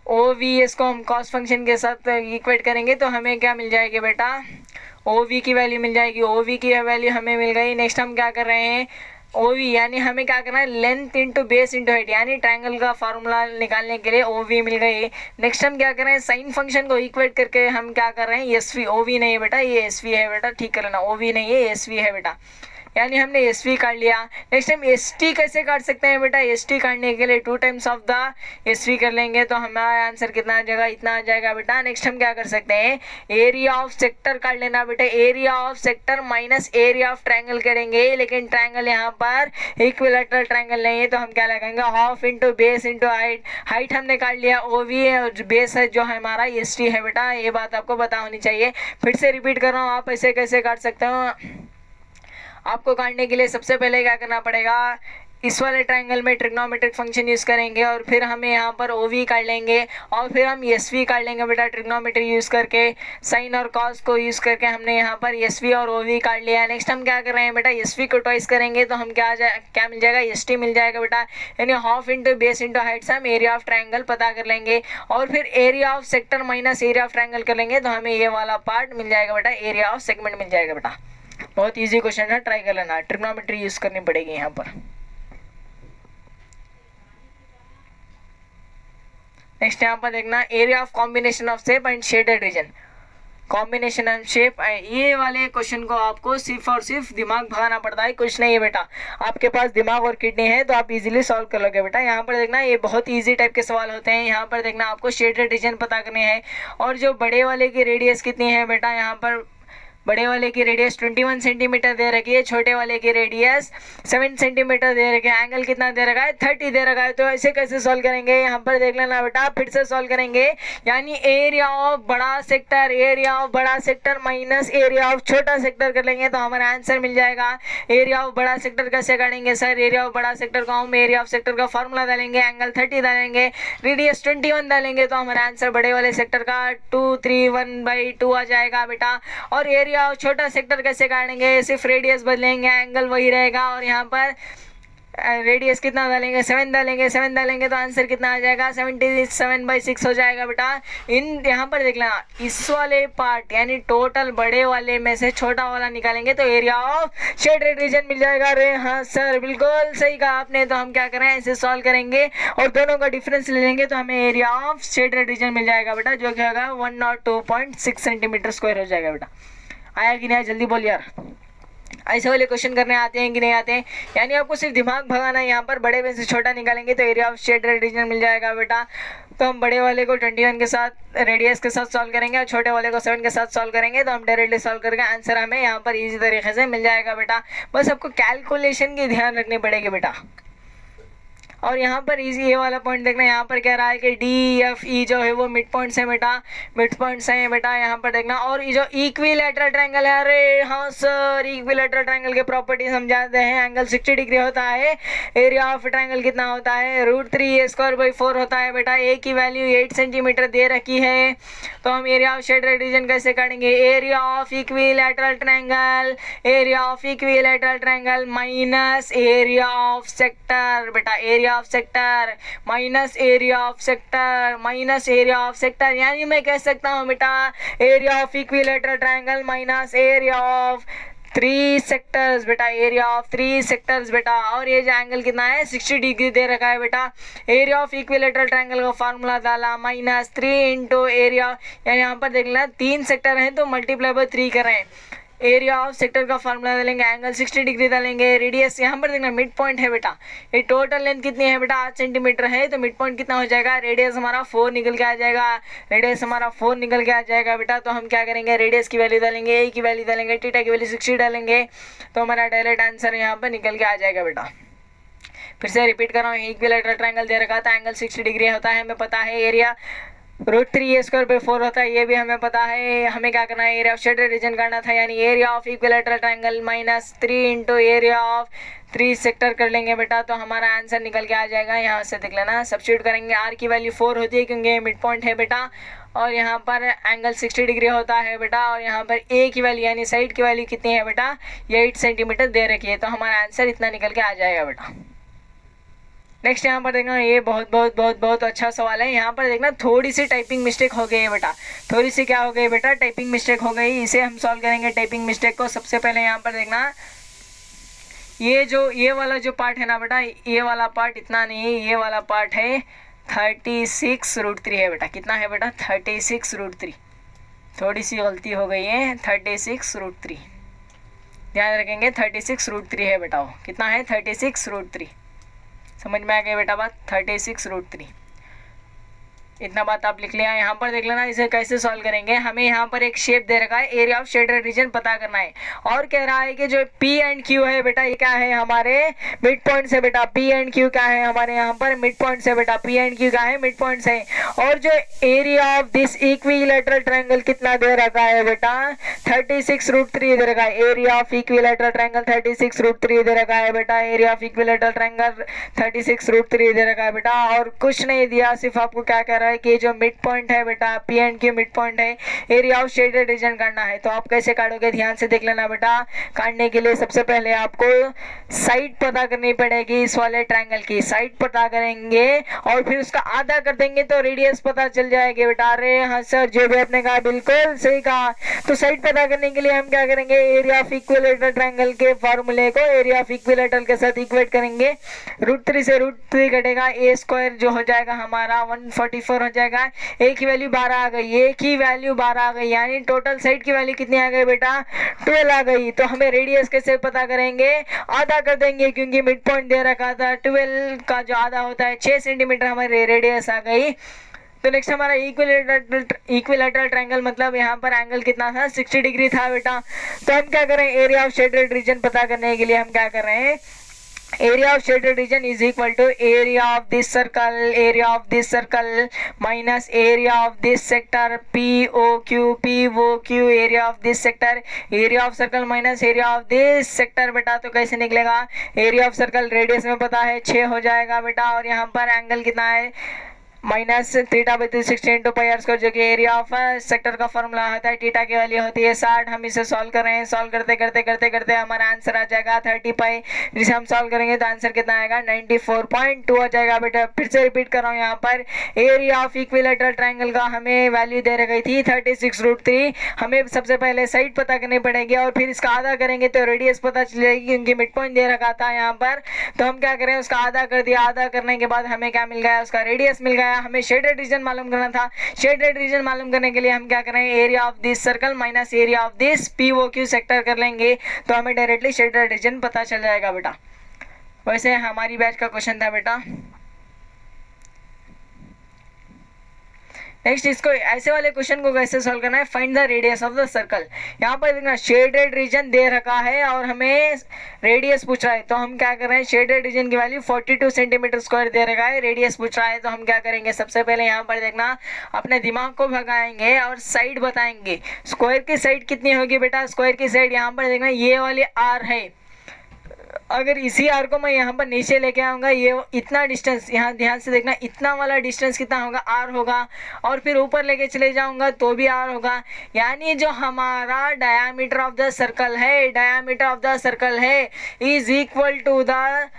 OVS को हम कॉस फंक्शन के साथ इक्वेट करेंगे तो हमें क्या मिल जाएगी बेटा, OV की वैल्यू मिल जाएगी, OV की वैल्यू हमें मिल गई। नेक्स्ट हम क्या कर रहे हैं, OV यानी हमें क्या करना है, length into base into height, यानी ट्रायंगल का फार्मूला निकालने के लिए OV मिल गई। नेक्स्ट हम क्या कर रहे हैं, साइन फंक्शन को इक्वेट करके हम क्या कर रहे हैं, SV, OV नहीं है बेटा, ये SV है बेटा, ठीक कर लेना, OV नहीं है SV है बेटा, यानी हमने SV काट लिया। नेक्स्ट हम ST कैसे काट सकते हैं बेटा, ST काटने के लिए 2 टाइम्स ऑफ द SV कर लेंगे तो हमारा आंसर कितना आ जाएगा, इतना आ जाएगा बेटा। नेक्स्ट हम क्या कर सकते हैं, एरिया ऑफ सेक्टर काट लेना बेटा, area of sector minus area of triangle करेंगे, लेकिन ट्रायंगल यहाँ पर इक्विलैटरल ट्रायंगल नहीं है तो हम क्या लगाएंगे, half into base into height. Height हमने काट लिया OV है और बेस है जो हमारा ST है बेटा, ये बात आपको पता होनी चाहिए। फिर से रिपीट कर रहा हूँ, आप ऐसे कैसे काट सकते हो। आपको काटने के लिए सबसे पहले क्या करना पड़ेगा, इस वाले ट्रायंगल में ट्रिग्नोमेट्रिक फंक्शन यूज़ करेंगे और फिर हमें यहाँ पर OV काट लेंगे और फिर हम SV काट लेंगे बेटा, ट्रिग्नोमेट्री यूज़ करके साइन और कॉस को यूज़ करके हमने यहाँ पर SV और OV काट लिया। नेक्स्ट हम क्या कर रहे हैं बेटा, SV को ट्वाइस करेंगे तो हम क्या मिल जाएगा, ST मिल जाएगा बेटा, यानी half into base into height से हम एरिया ऑफ ट्रायंगल पता कर लेंगे और फिर area of sector minus area of triangle कर लेंगे तो हमें ये वाला पार्ट मिल जाएगा बेटा, एरिया ऑफ सेगमेंट मिल जाएगा बेटा। बहुत इजी क्वेश्चन है, ट्राई कर लेना, ट्रिग्नोमेट्री यूज़ करनी पड़ेगी यहाँ पर। नेक्स्ट यहाँ पर देखना, area of combination of shape and shaded region, combination and shape, ये वाले क्वेश्चन को आपको सिर्फ और सिर्फ दिमाग भगाना पड़ता है, कुछ नहीं है बेटा। आपके पास दिमाग और किडनी है तो आप इजीली सॉल्व कर लोगे बेटा। यहाँ पर देखना, ये बहुत इजी टाइप के सवाल होते हैं। यहाँ पर देखना, आपको शेडेड रीजन पता करने हैं और जो बड़े वाले की रेडियस कितनी है बेटा, यहाँ पर बड़े वाले की रेडियस 21 सेंटीमीटर दे रखी है, छोटे वाले की रेडियस 7 सेंटीमीटर दे रखी है, एंगल कितना दे रखा है, 30 दे रखा है। तो ऐसे कैसे सॉल्व करेंगे, यहाँ पर देख लेना बेटा, फिर से सॉल्व करेंगे, यानी एरिया ऑफ बड़ा सेक्टर, एरिया ऑफ बड़ा सेक्टर माइनस एरिया ऑफ छोटा सेक्टर कर लेंगे तो हमारा आंसर मिल जाएगा। एरिया ऑफ बड़ा सेक्टर कैसे काटेंगे सर, एरिया ऑफ बड़ा सेक्टर का हम एरिया ऑफ सेक्टर का फॉर्मूला डालेंगे, एंगल 30 डालेंगे, रेडियस 21 डालेंगे तो हमारा आंसर बड़े वाले सेक्टर का 231/2 आ जाएगा बेटा। और एरिया छोटा सेक्टर कैसे काटेंगे, सिर्फ रेडियस बदलेंगे, एंगल वही रहेगा और यहाँ पर रेडियस कितना डालेंगे, 7 डालेंगे, 7 डालेंगे तो आंसर कितना आ जाएगा, 77/6 हो जाएगा बेटा। यहाँ पर देख लेना, इस वाले पार्ट यानी टोटल बड़े वाले में से छोटा वाला निकालेंगे तो एरिया ऑफ शेडेड रीजन मिल जाएगा। अरे हाँ सर, बिल्कुल सही कहा आपने। तो हम क्या करें, ऐसे सॉल्व करेंगे और दोनों का डिफरेंस ले लेंगे तो हमें एरिया ऑफ शेडेड रीजन मिल जाएगा बेटा, जो कि होगा 102.6 सेंटीमीटर स्क्वायर हो जाएगा बेटा। आया कि नहीं, जल्दी बोल यार। ऐसे वाले क्वेश्चन करने आते हैं कि नहीं आते हैं, यानी आपको सिर्फ दिमाग भगाना है। यहाँ पर बड़े में से छोटा निकालेंगे तो एरिया ऑफ शेडेड रीजन मिल जाएगा बेटा। तो हम बड़े वाले को 21 के साथ रेडियस के साथ सॉल्व करेंगे और छोटे वाले को 7 के साथ सॉल्व करेंगे तो हम डायरेक्टली सॉल्व करके आंसर हमें यहाँ पर इजी तरीके से मिल जाएगा बेटा। बस आपको कैलकुलेशन की ध्यान रखनी पड़ेगी बेटा। और यहाँ पर इजी ये वाला पॉइंट देखना, यहाँ पर कह रहा है कि डी एफ ई जो है वो मिड पॉइंट्स है बेटा, मिड पॉइंट्स हैं बेटा यहाँ पर देखना। और ये जो इक्विलैटरल ट्रायंगल है, अरे हाँ सर, इक्विलैटरल ट्रायंगल के प्रॉपर्टी हम जानते हैं, एंगल 60 डिग्री होता है, एरिया ऑफ ट्रायंगल कितना होता है, √3a² 4 होता है बेटा। ए की वैल्यू 8 सेंटीमीटर दे रखी है, तो हम एरिया ऑफ शेडेड रीजन कैसे काटेंगे, area of equilateral triangle, area of equilateral triangle minus area of sector बेटा, area of sector minus area of sector minus area of sector, यानी मैं कह सकता हूँ बेटा area of equilateral triangle minus area of 3 sectors बेटा, एरिया ऑफ 3 सेक्टर्स बेटा। और ये जो एंगल कितना है 60 डिग्री दे रखा है बेटा। एरिया ऑफ इक्विलैटरल ट्रायंगल का फार्मूला डाला -3 इंटू एरिया, यानी यहाँ पर देख लेना 3 सेक्टर हैं तो मल्टीप्लाई बाय 3 करें, एरिया ऑफ सेक्टर का फार्मूला डालेंगे, एंगल 60 डिग्री डालेंगे, रेडियस यहाँ पर देखना मिड पॉइंट है बेटा, ये टोटल लेंथ कितनी है बेटा 8 सेंटीमीटर है, तो मिड पॉइंट कितना हो जाएगा, रेडियस हमारा 4 निकल के आ जाएगा, रेडियस हमारा 4 निकल के आ जाएगा बेटा। तो हम क्या करेंगे, रेडियस की वैल्यू डालेंगे, ए की वैल्यू डालेंगे, थीटा की वैल्यू 60 डालेंगे, तो हमारा डायरेक्ट आंसर यहाँ पर निकल के आ जाएगा बेटा। फिर से रिपीट कर रहा हूँ, इक्विलैटरल ट्रायंगल दे रखा था, एंगल 60 डिग्री होता है, हमें पता है, एरिया √3a² 4 होता है, ये भी हमें पता है। हमें क्या करना है, एरिया ऑफ शेडेड रीजन करना था, यानी area of equilateral triangle -3 into area of 3 sector कर लेंगे बेटा, तो हमारा आंसर निकल के आ जाएगा। यहाँ से देख लेना, सब्स्टिट्यूट करेंगे, आर की वैल्यू 4 होती है क्योंकि मिड पॉइंट है बेटा, और यहाँ पर एंगल 60 डिग्री होता है बेटा, और यहाँ पर ए की वैल्यू यानी साइड की वैल्यू कितनी है बेटा, ये 8 सेंटीमीटर दे रखी है, तो हमारा आंसर इतना निकल के आ जाएगा बेटा। नेक्स्ट यहाँ पर देखना, ये बहुत अच्छा सवाल है। यहाँ पर देखना थोड़ी सी टाइपिंग मिस्टेक हो गई है बेटा, थोड़ी सी क्या हो गई बेटा, टाइपिंग मिस्टेक हो गई, इसे हम सॉल्व करेंगे टाइपिंग मिस्टेक को। सबसे पहले यहाँ पर देखना, ये वाला जो पार्ट है ना बेटा, ये वाला पार्ट इतना नहीं, ये वाला पार्ट है 36√3 है बेटा, कितना है बेटा 36√3, थोड़ी सी गलती हो गई है, 36√3 ध्यान रखेंगे, 36√3 है बेटा, वो कितना है 36√3, समझ में आ गई बेटा बात, 36√3, इतना बात आप लिख लिया। यहाँ पर देख लेना इसे कैसे सॉल्व करेंगे, हमें यहाँ पर एक शेप दे रखा है, एरिया ऑफ शेडेड रीजन पता करना है, और कह रहा है कि जो P एंड Q है बेटा, ये क्या है हमारे मिड पॉइंट से बेटा, P एंड Q क्या है हमारे यहाँ पर मिड पॉइंट से बेटा, P एंड Q क्या है मिड पॉइंट से। और जो area of this equilateral triangle कितना दे रखा है बेटा 36√3 दे रखा है, एरिया ऑफ इक्विलैटरल ट्रायंगल 36√3 दे रखा है बेटा, एरिया ऑफ इक्विलैटरल ट्रायंगल 36√3 दे रखा है बेटा, और कुछ नहीं दिया, सिर्फ आपको क्या कह रहा है कि जो मिड पॉइंट है बेटा P and Q mid point है, एरिया ऑफ शेडेड रीजन करना है। तो आप कैसे काटोगे, ध्यान से देख लेना बेटा। काटने के लिए सबसे पहले आपको साइड पता करनी पड़ेगी, इस वाले ट्रायंगल की साइड पता करेंगे और फिर उसका आधा कर देंगे तो रेडियस पता चल जाएगी बेटा। अरे हाँ सर, जो भी आपने कहा बिल्कुल सही कहा। तो साइड पता करने के लिए हम क्या करेंगे, एरिया ऑफ इक्विलैटरल ट्रायंगल के फॉर्मूले को एरिया ऑफ इक्विलैटरल के साथ इक्वेट करेंगे, √3 से √3 कटेगा, a² जो हो जाएगा हमारा 144 हो जाएगा। ए की वैल्यू 12 आ गई, ए की वैल्यू 12 आ गई, यानी टोटल साइड की वैल्यू कितनी आ गई बेटा 12 आ गई। तो हमें रेडियस कैसे पता करेंगे, आधा कर देंगे क्योंकि मिड पॉइंट दे रखा था, 12 का जो आधा होता है 6 सेंटीमीटर हमारी रेडियस आ गई। तो नेक्स्ट हमारा इक्विलैटरल ट्रायंगल, मतलब यहाँ पर एंगल कितना था 60 डिग्री था बेटा। तो हम क्या करें, एरिया ऑफ शेडेड रीजन पता करने के लिए हम क्या कर रहे हैं, area of shaded region is equal to area of this circle minus area of this sector POQ, area of this sector, area of circle minus area of this sector बेटा। तो कैसे निकलेगा, एरिया ऑफ सर्कल रेडियस में पता है 6 हो जाएगा बेटा, और यहाँ पर एंगल कितना है -θ/360 इंटू πr², जो कि एरिया ऑफ सेक्टर का फॉर्मूला होता है, थीटा की वैल्यू होती है 60। हम इसे सॉल्व कर रहे हैं, सॉल्व करते हमारा आंसर आ जाएगा 30π, जिसे हम सॉल्व करेंगे तो आंसर कितना आएगा 94.2 आ जाएगा बेटा। फिर से रिपीट कर रहा हूँ, यहाँ पर एरिया ऑफ इक्विलैटरल ट्रायंगल का हमें वैल्यू दे रखी थी 36√3। हमें सबसे पहले साइड पता करनी पड़ेगी और फिर इसका आधा करेंगे तो रेडियस पता चल जाएगी, क्योंकि मिड पॉइंट दे रखा था यहाँ पर। तो हम क्या करें, उसका आधा कर दिया, आधा करने के बाद हमें क्या मिल गया, उसका रेडियस मिल गया। हमें शेडेड रीजन मालूम करना था, शेडेड रीजन मालूम करने के लिए हम क्या करें, area of this circle minus area of this POQ sector कर लेंगे, तो हमें डायरेक्टली शेडेड रीजन पता चल जाएगा बेटा। वैसे हमारी बैच का क्वेश्चन था बेटा, नेक्स्ट इसको ऐसे वाले क्वेश्चन को कैसे सॉल्व करना है, find the radius of the circle. यहाँ पर देखना शेडेड रीजन दे रखा है और हमें रेडियस पूछ रहा है, तो हम क्या कर रहे हैं, शेडेड रीजन की वैल्यू 42 सेंटीमीटर स्क्वायर दे रखा है, रेडियस पूछ रहा है, तो हम क्या करेंगे, सबसे पहले यहाँ पर देखना अपने दिमाग को भगाएंगे और साइड बताएंगे। स्क्वायर की साइड कितनी होगी बेटा, स्क्वायर की साइड यहाँ पर देखना ये वाली आर है, अगर इसी आर को मैं यहाँ पर नीचे लेके आऊँगा, ये इतना डिस्टेंस, यहाँ ध्यान से देखना, इतना वाला डिस्टेंस कितना होगा, आर होगा, और फिर ऊपर लेके चले जाऊँगा तो भी आर होगा। यानी जो हमारा डायामीटर ऑफ द सर्कल है, डायामीटर ऑफ द सर्कल है is equal to the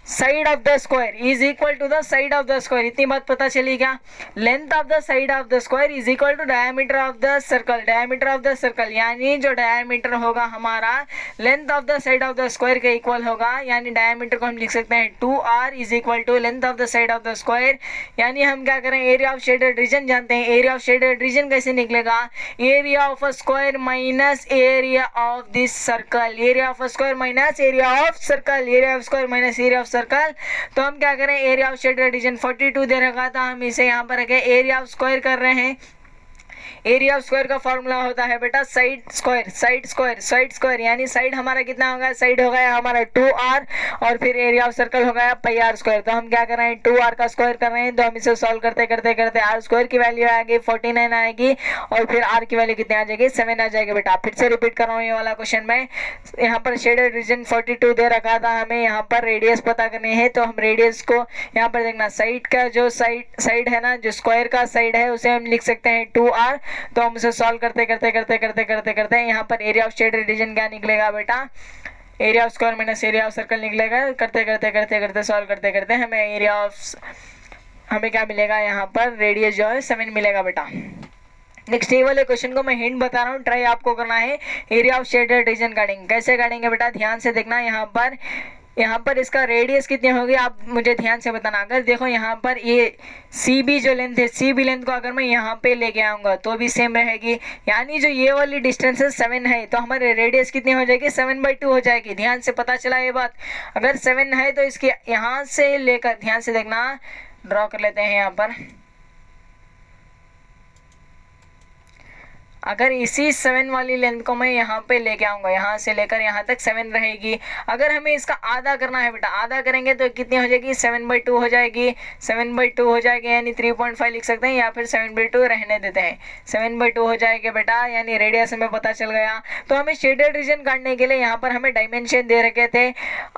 side of the square, is equal to the side of the square. इतनी बात पता चली क्या, length of the side of the square is equal to diameter of the circle, diameter of the circle, यानी जो डायमीटर होगा हमारा length of the side of the square के इक्वल होगा। यानी डायमीटर को हम लिख सकते हैं 2r is equal to length of the side of the square. यानी हम क्या करें, एरिया ऑफ शेडेड रीजन जानते हैं, एरिया ऑफ शेडेड रीजन कैसे निकलेगा, area of a square minus area of this circle, area of a square minus area of circle, area of square minus area of circle. तो हम क्या करें, एरिया ऑफ शेडेड रीजन 42 दे रखा था, हम इसे यहाँ पर रखे, एरिया ऑफ स्क्वायर कर रहे हैं। एरिया ऑफ स्क्वायर का फॉर्मूला होता है बेटा side square, side square, side square, यानी साइड हमारा कितना होगा, साइड हो गया हमारा 2r और फिर एरिया ऑफ सर्कल हो गया पाई आर स्क्वायर। तो हम क्या कर रहे हैं, 2r का स्क्वायर कर रहे हैं, तो हम इसे सॉल्व करते करते करते आर स्क्वायर की वैल्यू आएगी 49 आएगी और फिर r की वैल्यू कितनी आ जाएगी, 7 आ जाएगी बेटा। फिर से रिपीट कर रहा हूँ ये वाला क्वेश्चन में, यहाँ पर शेडेड रीजन 42 दे रखा था, हमें यहाँ पर रेडियस पता करनी है, तो हम रेडियस को यहाँ पर देखना, साइड का जो साइड है ना, जो स्क्वायर का साइड है उसे हम लिख सकते हैं 2r। तो हम उसे सॉल्व करते करते करते करते करते करते यहाँ पर एरिया ऑफ शेडेड रीजन क्या निकलेगा बेटा, area of square minus area of circle निकलेगा। करते करते करते करते सॉल्व करते करते हमें एरिया ऑफ, हमें क्या मिलेगा, यहाँ पर रेडियस जो है 7 मिलेगा बेटा। नेक्स्ट ये वाले क्वेश्चन को मैं हिंट बता रहा हूँ, ट्राई आपको करना है। एरिया ऑफ शेडेड रीजन काटेंगे, कैसे काटेंगे बेटा, ध्यान से देखना। यहाँ पर इसका रेडियस कितनी होगी आप मुझे ध्यान से बताना। अगर देखो यहाँ पर ये सी बी जो लेंथ है, सी बी लेंथ को अगर मैं यहाँ पे लेके आऊँगा तो भी सेम रहेगी, यानी जो ये वाली डिस्टेंस है 7 है, तो हमारे रेडियस कितनी हो जाएगी, 7/2 हो जाएगी। ध्यान से पता चला ये बात, अगर 7 है तो इसकी यहाँ से लेकर, ध्यान से देखना, ड्रॉ कर लेते हैं यहाँ पर। अगर इसी 7 वाली लेंथ को मैं यहाँ पे लेके आऊँगा, यहाँ से लेकर यहाँ तक 7 रहेगी। अगर हमें इसका आधा करना है बेटा, आधा करेंगे तो कितनी हो जाएगी, 7/2 हो जाएगी, 7/2 हो जाएगी, यानी 3.5 लिख सकते हैं, या फिर 7/2 रहने देते हैं, 7/2 हो जाएगा बेटा, यानी रेडियस हमें पता चल गया। तो हमें शेडेड रीजन काटने के लिए यहाँ पर हमें डायमेंशन दे रखे थे,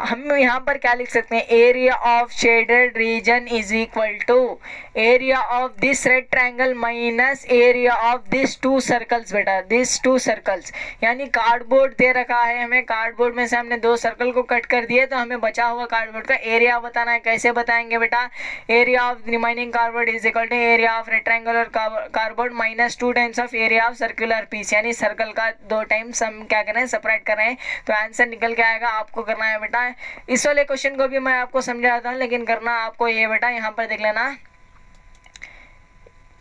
हम यहाँ पर क्या लिख सकते हैं, area of shaded region is equal to area of this red triangle minus area of this 2 circles बेटा, दिस 2 सर्कल्स। यानी कार्डबोर्ड दे रखा है हमें, कार्डबोर्ड में से हमने 2 सर्कल को कट कर दिए, तो हमें बचा हुआ कार्डबोर्ड का एरिया बताना है। कैसे बताएंगे बेटा, area of remaining cardboard is equal to area of rectangular cardboard minus 2 times of area of circular piece, यानी सर्कल का 2 टाइम्स हम क्या करें, सेपरेट कर रहे हैं, तो आंसर निकल के आएगा। आपको करना है बेटा, इस वाले क्वेश्चन को भी मैं आपको समझाता हूँ, लेकिन करना आपको ये बेटा, यहाँ पर देख लेना,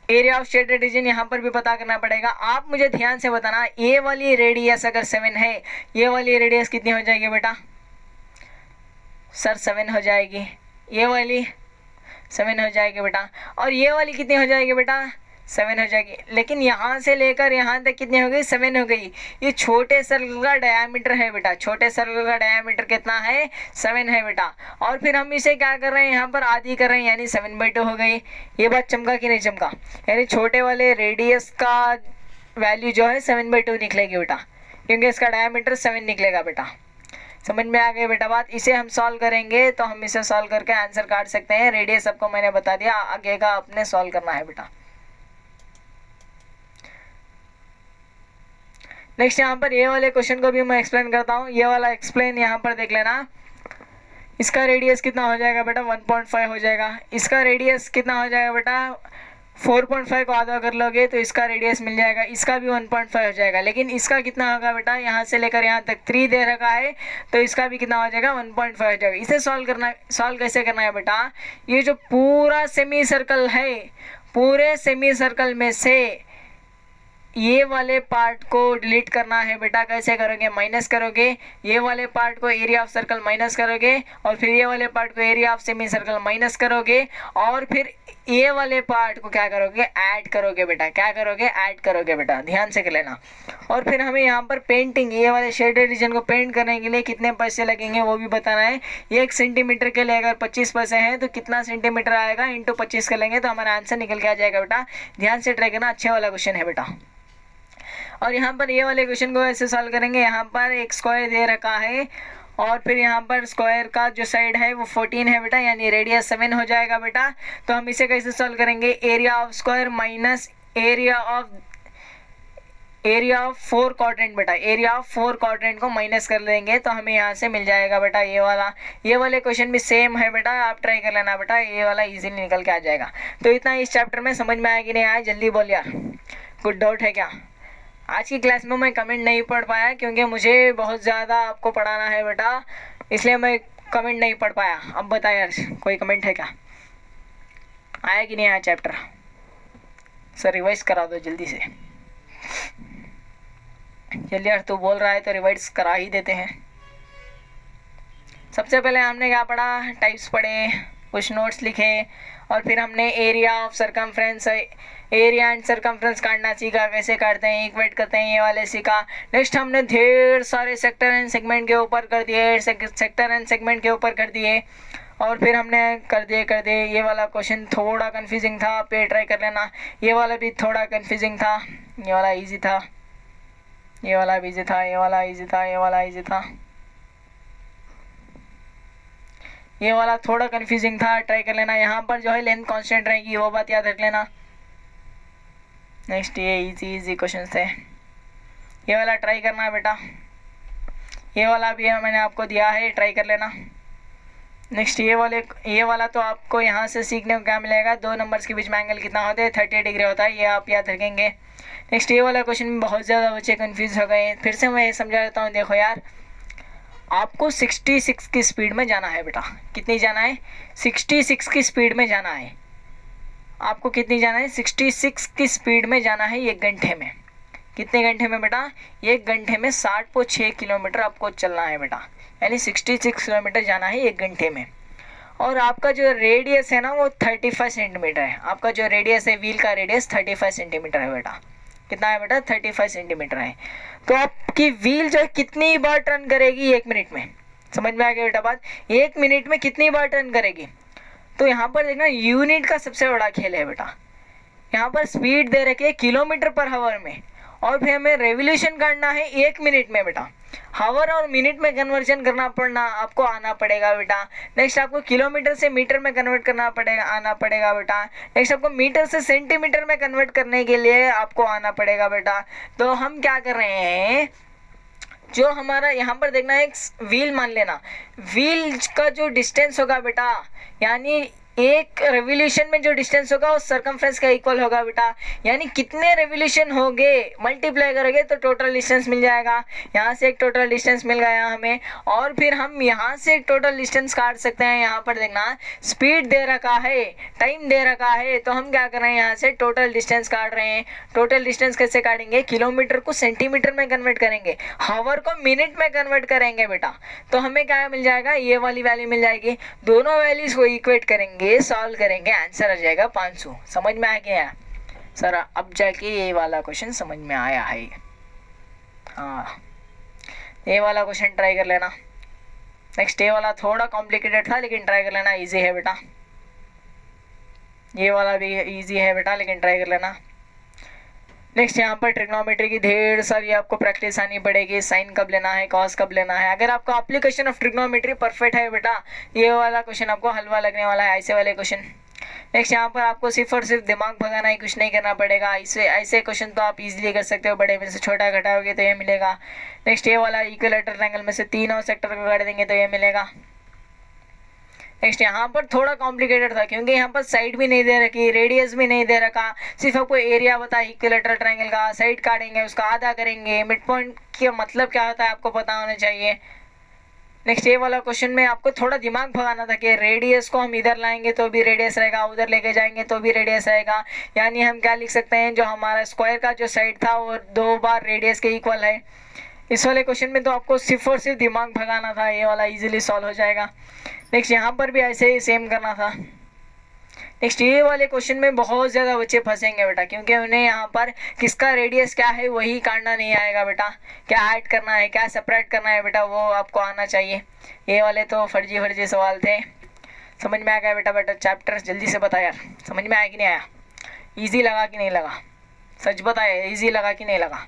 एरिया ऑफ शेडेड रीजन यहाँ पर भी पता करना पड़ेगा। आप मुझे ध्यान से बताना, ये वाली रेडियस अगर 7 है, ये वाली रेडियस कितनी हो जाएगी बेटा, सर 7 हो जाएगी, ये वाली 7 हो जाएगी बेटा, और ये वाली कितनी हो जाएगी बेटा, 7 हो जाएगी। लेकिन यहाँ से लेकर यहाँ तक कितनी हो गई, 7 हो गई। ये छोटे सर्कल का डायामीटर है बेटा, छोटे सर्कल का डायामीटर कितना है, 7 है बेटा। और फिर हम इसे क्या कर रहे हैं, यहाँ पर आधी कर रहे हैं, यानी 7/2 हो गई। ये बात चमका कि नहीं चमका, यानी छोटे वाले रेडियस का वैल्यू जो है 7/2 निकलेगी बेटा, क्योंकि इसका डायामीटर 7 निकलेगा बेटा। समझ में आ गई बेटा बात। इसे हम सॉल्व करेंगे तो हम इसे सॉल्व करके आंसर काट सकते हैं। रेडियस सबको मैंने बता दिया, आगे का आपने सॉल्व करना है बेटा। नेक्स्ट यहाँ पर ये वाले क्वेश्चन को भी मैं एक्सप्लेन करता हूँ, ये वाला एक्सप्लेन यहाँ पर देख लेना। इसका रेडियस कितना हो जाएगा बेटा, 1.5 हो जाएगा। इसका रेडियस कितना हो जाएगा बेटा, 4.5 को आधा कर लोगे तो इसका रेडियस मिल जाएगा, इसका भी 1.5 हो जाएगा। लेकिन इसका कितना होगा बेटा, यहाँ से लेकर यहाँ तक 3 दे रखा है, तो इसका भी कितना हो जाएगा, 1.5 हो जाएगा। इसे सॉल्व कैसे करना है बेटा, ये जो पूरा सेमी सर्कल है, पूरे सेमी सर्कल में से ये वाले पार्ट को डिलीट करना है बेटा। कैसे करोगे? माइनस करोगे, ये वाले पार्ट को एरिया ऑफ सर्कल माइनस करोगे, और फिर ये वाले पार्ट को area of semi circle minus करोगे, और फिर ये वाले पार्ट को क्या करोगे? ऐड करोगे बेटा। क्या करोगे? ऐड करोगे बेटा, ध्यान से कर लेना। और फिर हमें यहाँ पर पेंटिंग, ये वाले शेडेड रीजन को पेंट करने के लिए कितने पैसे लगेंगे वो भी बताना है। 1 सेंटीमीटर के लिए अगर 25 पैसे हैं तो कितना सेंटीमीटर आएगा, इंटू 25 कर लेंगे तो हमारा आंसर निकल के आ जाएगा बेटा। ध्यान से ट्राई करना, अच्छा वाला क्वेश्चन है बेटा। और यहाँ पर ये वाले क्वेश्चन को ऐसे सॉल्व करेंगे। यहाँ पर एक स्क्वायर दे रखा है, और फिर यहाँ पर स्क्वायर का जो साइड है वो 14 है बेटा, यानी रेडियस 7 हो जाएगा बेटा। तो हम इसे कैसे सॉल्व करेंगे? Area of square minus area of 4 quadrant बेटा। एरिया ऑफ 4 क्वाड्रेंट को माइनस कर लेंगे तो हमें यहाँ से मिल जाएगा बेटा ये वाला। ये वाले क्वेश्चन भी सेम है बेटा, आप ट्राई कर लेना बेटा, ये वाला इजीली निकल के आ जाएगा। तो इतना इस चैप्टर में समझ में आया कि नहीं आया? जल्दी बोल यार, कुछ डाउट है क्या? आज की क्लास में मैं कमेंट नहीं पढ़ पाया क्योंकि मुझे बहुत ज़्यादा आपको पढ़ाना है बेटा, इसलिए मैं कमेंट नहीं पढ़ पाया। अब बता यार, कोई कमेंट है क्या? आया कि नहीं आया चैप्टर? सर रिवाइज करा दो जल्दी से। जल्दी यार, तू बोल रहा है तो रिवाइज करा ही देते हैं। सबसे पहले हमने क्या पढ़ा? टाइप्स पढ़े, कुछ नोट्स लिखे, और फिर हमने area of circumference, area and circumference काटना सीखा, कैसे काटते हैं, इक्वेट करते हैं, ये वाले सीखा। नेक्स्ट हमने ढेर सारे सेक्टर एंड सेगमेंट के ऊपर कर दिए, सेक्टर एंड सेगमेंट के ऊपर कर दिए, और फिर हमने कर दिए। ये वाला क्वेश्चन थोड़ा कंफ्यूजिंग था, आप ये ट्राई कर लेना। ये वाला भी थोड़ा कंफ्यूजिंग था, ये वाला इजी था, ये वाला भी इजी था, ये वाला इजी था, ये वाला इजी था, ये वाला थोड़ा कंफ्यूजिंग था, ट्राई कर लेना। यहाँ पर जो है लेंथ कांस्टेंट रहेगी, वो बात याद रख लेना। नेक्स्ट ये इजी क्वेश्चन थे, ये वाला ट्राई करना है बेटा। ये वाला भी मैंने आपको दिया है, ट्राई कर लेना। नेक्स्ट ये वाला तो आपको यहाँ से सीखने को क्या मिलेगा? 2 नंबर्स के बीच में एंगल कितना होता है? 30 डिग्री होता है, ये आप याद रखेंगे। नेक्स्ट ये वाला क्वेश्चन में बहुत ज़्यादा बच्चे कंफ्यूज हो गए, फिर से मैं समझा देता हूँ। देखो यार, आपको 66 की स्पीड में जाना है बेटा। कितनी जाना है? 66 की स्पीड में जाना है। आपको कितनी जाना है? 66 की स्पीड में जाना है 1 घंटे में। कितने घंटे में बेटा? 1 घंटे में 60.6 किलोमीटर आपको चलना है बेटा, यानी 66 किलोमीटर जाना है 1 घंटे में। और आपका जो रेडियस है ना वो 35 सेंटीमीटर है। आपका जो रेडियस है, व्हील का रेडियस 35 सेंटीमीटर है बेटा। कितना है बेटा? 35 सेंटीमीटर है। तो आपकी व्हील जो है कितनी बार टर्न करेगी 1 मिनट में? समझ में आ गया बेटा बात? 1 मिनट में कितनी बार टर्न करेगी? तो यहाँ पर देखना, यूनिट का सबसे बड़ा खेल है बेटा। यहाँ पर स्पीड दे रखी है किलोमीटर पर हावर में, और फिर हमें रेवोल्यूशन करना है 1 मिनट में बेटा। हावर और मिनट में कन्वर्जन करना आपको आना पड़ेगा बेटा। नेक्स्ट आपको किलोमीटर से मीटर में कन्वर्ट आना पड़ेगा बेटा। नेक्स्ट आपको मीटर से सेंटीमीटर में कन्वर्ट करने के लिए आपको आना पड़ेगा बेटा। तो हम क्या कर रहे हैं, जो हमारा यहाँ पर देखना है, एक व्हील मान लेना, व्हील का जो डिस्टेंस होगा बेटा, यानी एक रेवोल्यूशन में जो डिस्टेंस होगा वो सर्कमफ्रेंस का इक्वल होगा बेटा। यानी कितने रेवोल्यूशन होंगे मल्टीप्लाई करोगे तो टोटल डिस्टेंस मिल जाएगा। यहाँ से एक टोटल डिस्टेंस मिल गया हमें, और फिर हम यहाँ से एक टोटल डिस्टेंस काट सकते हैं। यहाँ पर देखना, स्पीड दे रखा है, टाइम दे रखा है, तो हम क्या कर रहे हैं, यहाँ से टोटल डिस्टेंस काट रहे हैं। टोटल डिस्टेंस कैसे काटेंगे? किलोमीटर को सेंटीमीटर में कन्वर्ट करेंगे, हावर को मिनट में कन्वर्ट करेंगे बेटा। तो हमें क्या मिल जाएगा? ये वाली वैल्यू मिल जाएगी। दोनों वैल्यूज को इक्वेट करेंगे, सॉल्व करेंगे, आंसर आ जाएगा 500। समझ में आ गया सर? अब जाके ये वाला क्वेश्चन समझ में आया है। हाँ, ये वाला क्वेश्चन ट्राई कर लेना। नेक्स्ट ये वाला थोड़ा कॉम्प्लिकेटेड था लेकिन ट्राई कर लेना, इजी है बेटा। ये वाला भी इजी है बेटा, लेकिन ट्राई कर लेना। नेक्स्ट यहाँ पर ट्रिग्नोमेट्री की ढेर सारी आपको प्रैक्टिस आनी पड़ेगी। साइन कब लेना है, कॉस कब लेना है। अगर आपका एप्लीकेशन ऑफ ट्रिग्नोमेट्री परफेक्ट है बेटा, ये वाला क्वेश्चन आपको हलवा लगने वाला है, ऐसे वाले क्वेश्चन। नेक्स्ट यहाँ पर आपको सिर्फ और सिर्फ दिमाग भगाना ही, कुछ नहीं करना पड़ेगा। ऐसे क्वेश्चन तो आप इजीली कर सकते हो, बड़े में से छोटा घटाओगे तो ये मिलेगा। नेक्स्ट ये वाला इक्विलेटरल ट्रायंगल में से तीनों सेक्टर को काट देंगे तो ये मिलेगा। नेक्स्ट यहाँ पर थोड़ा कॉम्प्लिकेटेड था क्योंकि यहाँ पर साइड भी नहीं दे रखी, रेडियस भी नहीं दे रखा, सिर्फ आपको एरिया बता इक्विलेटरल ट्रायंगल का। साइड काटेंगे, उसका आधा करेंगे। मिड पॉइंट का मतलब क्या होता है आपको पता होना चाहिए। नेक्स्ट ये वाला क्वेश्चन में आपको थोड़ा दिमाग भगाना था कि रेडियस को हम इधर लाएंगे तो भी रेडियस रहेगा, उधर लेके जाएंगे तो भी रेडियस रहेगा, यानी हम क्या लिख सकते हैं, जो हमारा स्क्वायर का जो साइड था वो 2 बार रेडियस के इक्वल है। इस वाले क्वेश्चन में तो आपको सिर्फ और सिर्फ दिमाग भगाना था, ये वाला इजीली सॉल्व हो जाएगा। नेक्स्ट यहाँ पर भी ऐसे ही सेम करना था। नेक्स्ट ये वाले क्वेश्चन में बहुत ज़्यादा बच्चे फंसेंगे बेटा, क्योंकि उन्हें यहाँ पर किसका रेडियस क्या है वही काटना नहीं आएगा बेटा, क्या ऐड करना है क्या सेपरेट करना है बेटा वो आपको आना चाहिए। ये वाले तो फर्जी सवाल थे। समझ में आ गया बेटा चैप्टर जल्दी से बता यार, समझ में आया कि नहीं आया, ईजी लगा कि नहीं लगा, सच बताया ईजी लगा कि नहीं लगा।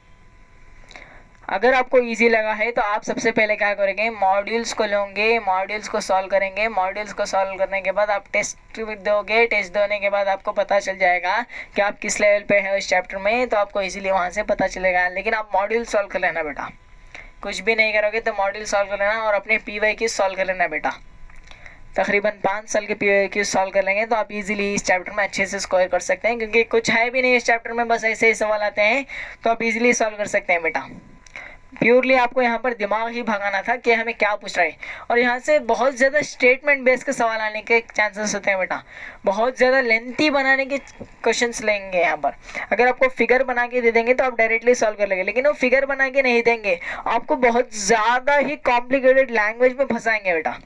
अगर आपको इजी लगा है तो आप सबसे पहले क्या करेंगे, मॉड्यूल्स को लोगे, मॉड्यूल्स को सॉल्व करेंगे, मॉड्यूल्स को सॉल्व करने के बाद आप टेस्ट दोगे, टेस्ट देने के बाद आपको पता चल जाएगा कि आप किस लेवल पे है इस चैप्टर में, तो आपको इजीली वहाँ से पता चलेगा। लेकिन आप मॉड्यूल सॉल्व कर लेना बेटा, कुछ भी नहीं करोगे तो मॉड्यूल सॉल्व कर लेना और अपने PYQ सॉल्व कर लेना बेटा। तकरीबन 5 साल के PYQ सॉल्व कर लेंगे तो आप इजीली इस चैप्टर में अच्छे से स्कोर कर सकते हैं, क्योंकि कुछ है भी नहीं इस चैप्टर में, बस ऐसे ही सवाल आते हैं तो आप इजीली सॉल्व कर सकते हैं बेटा। प्योरली आपको यहाँ पर दिमाग ही भगाना था कि हमें क्या पूछ रहा है, और यहाँ से बहुत ज़्यादा स्टेटमेंट बेस के सवाल आने के चांसेस होते हैं बेटा, बहुत ज़्यादा लेंथी बनाने के क्वेश्चंस लेंगे यहाँ पर। अगर आपको फिगर बना के दे देंगे तो आप डायरेक्टली सॉल्व कर लेंगे, लेकिन वो फिगर बना के नहीं देंगे, आपको बहुत ज़्यादा ही कॉम्प्लिकेटेड लैंग्वेज में फंसाएंगे बेटा।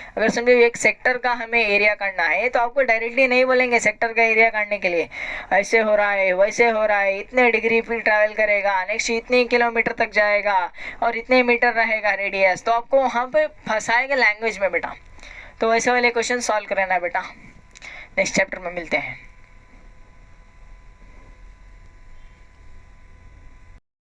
अगर समझो एक सेक्टर का हमें एरिया करना है तो आपको डायरेक्टली नहीं बोलेंगे सेक्टर का एरिया करने के लिए ऐसे हो रहा है वैसे हो रहा है, इतने डिग्री फिर ट्रैवल करेगा, नेक्स्ट इतने किलोमीटर तक जाएगा और इतने मीटर रहेगा रेडियस, तो आपको वहाँ पे फंसाएगा लैंग्वेज में बेटा। तो वैसे वाले क्वेश्चन सॉल्व करना है बेटा। नेक्स्ट चैप्टर में मिलते हैं।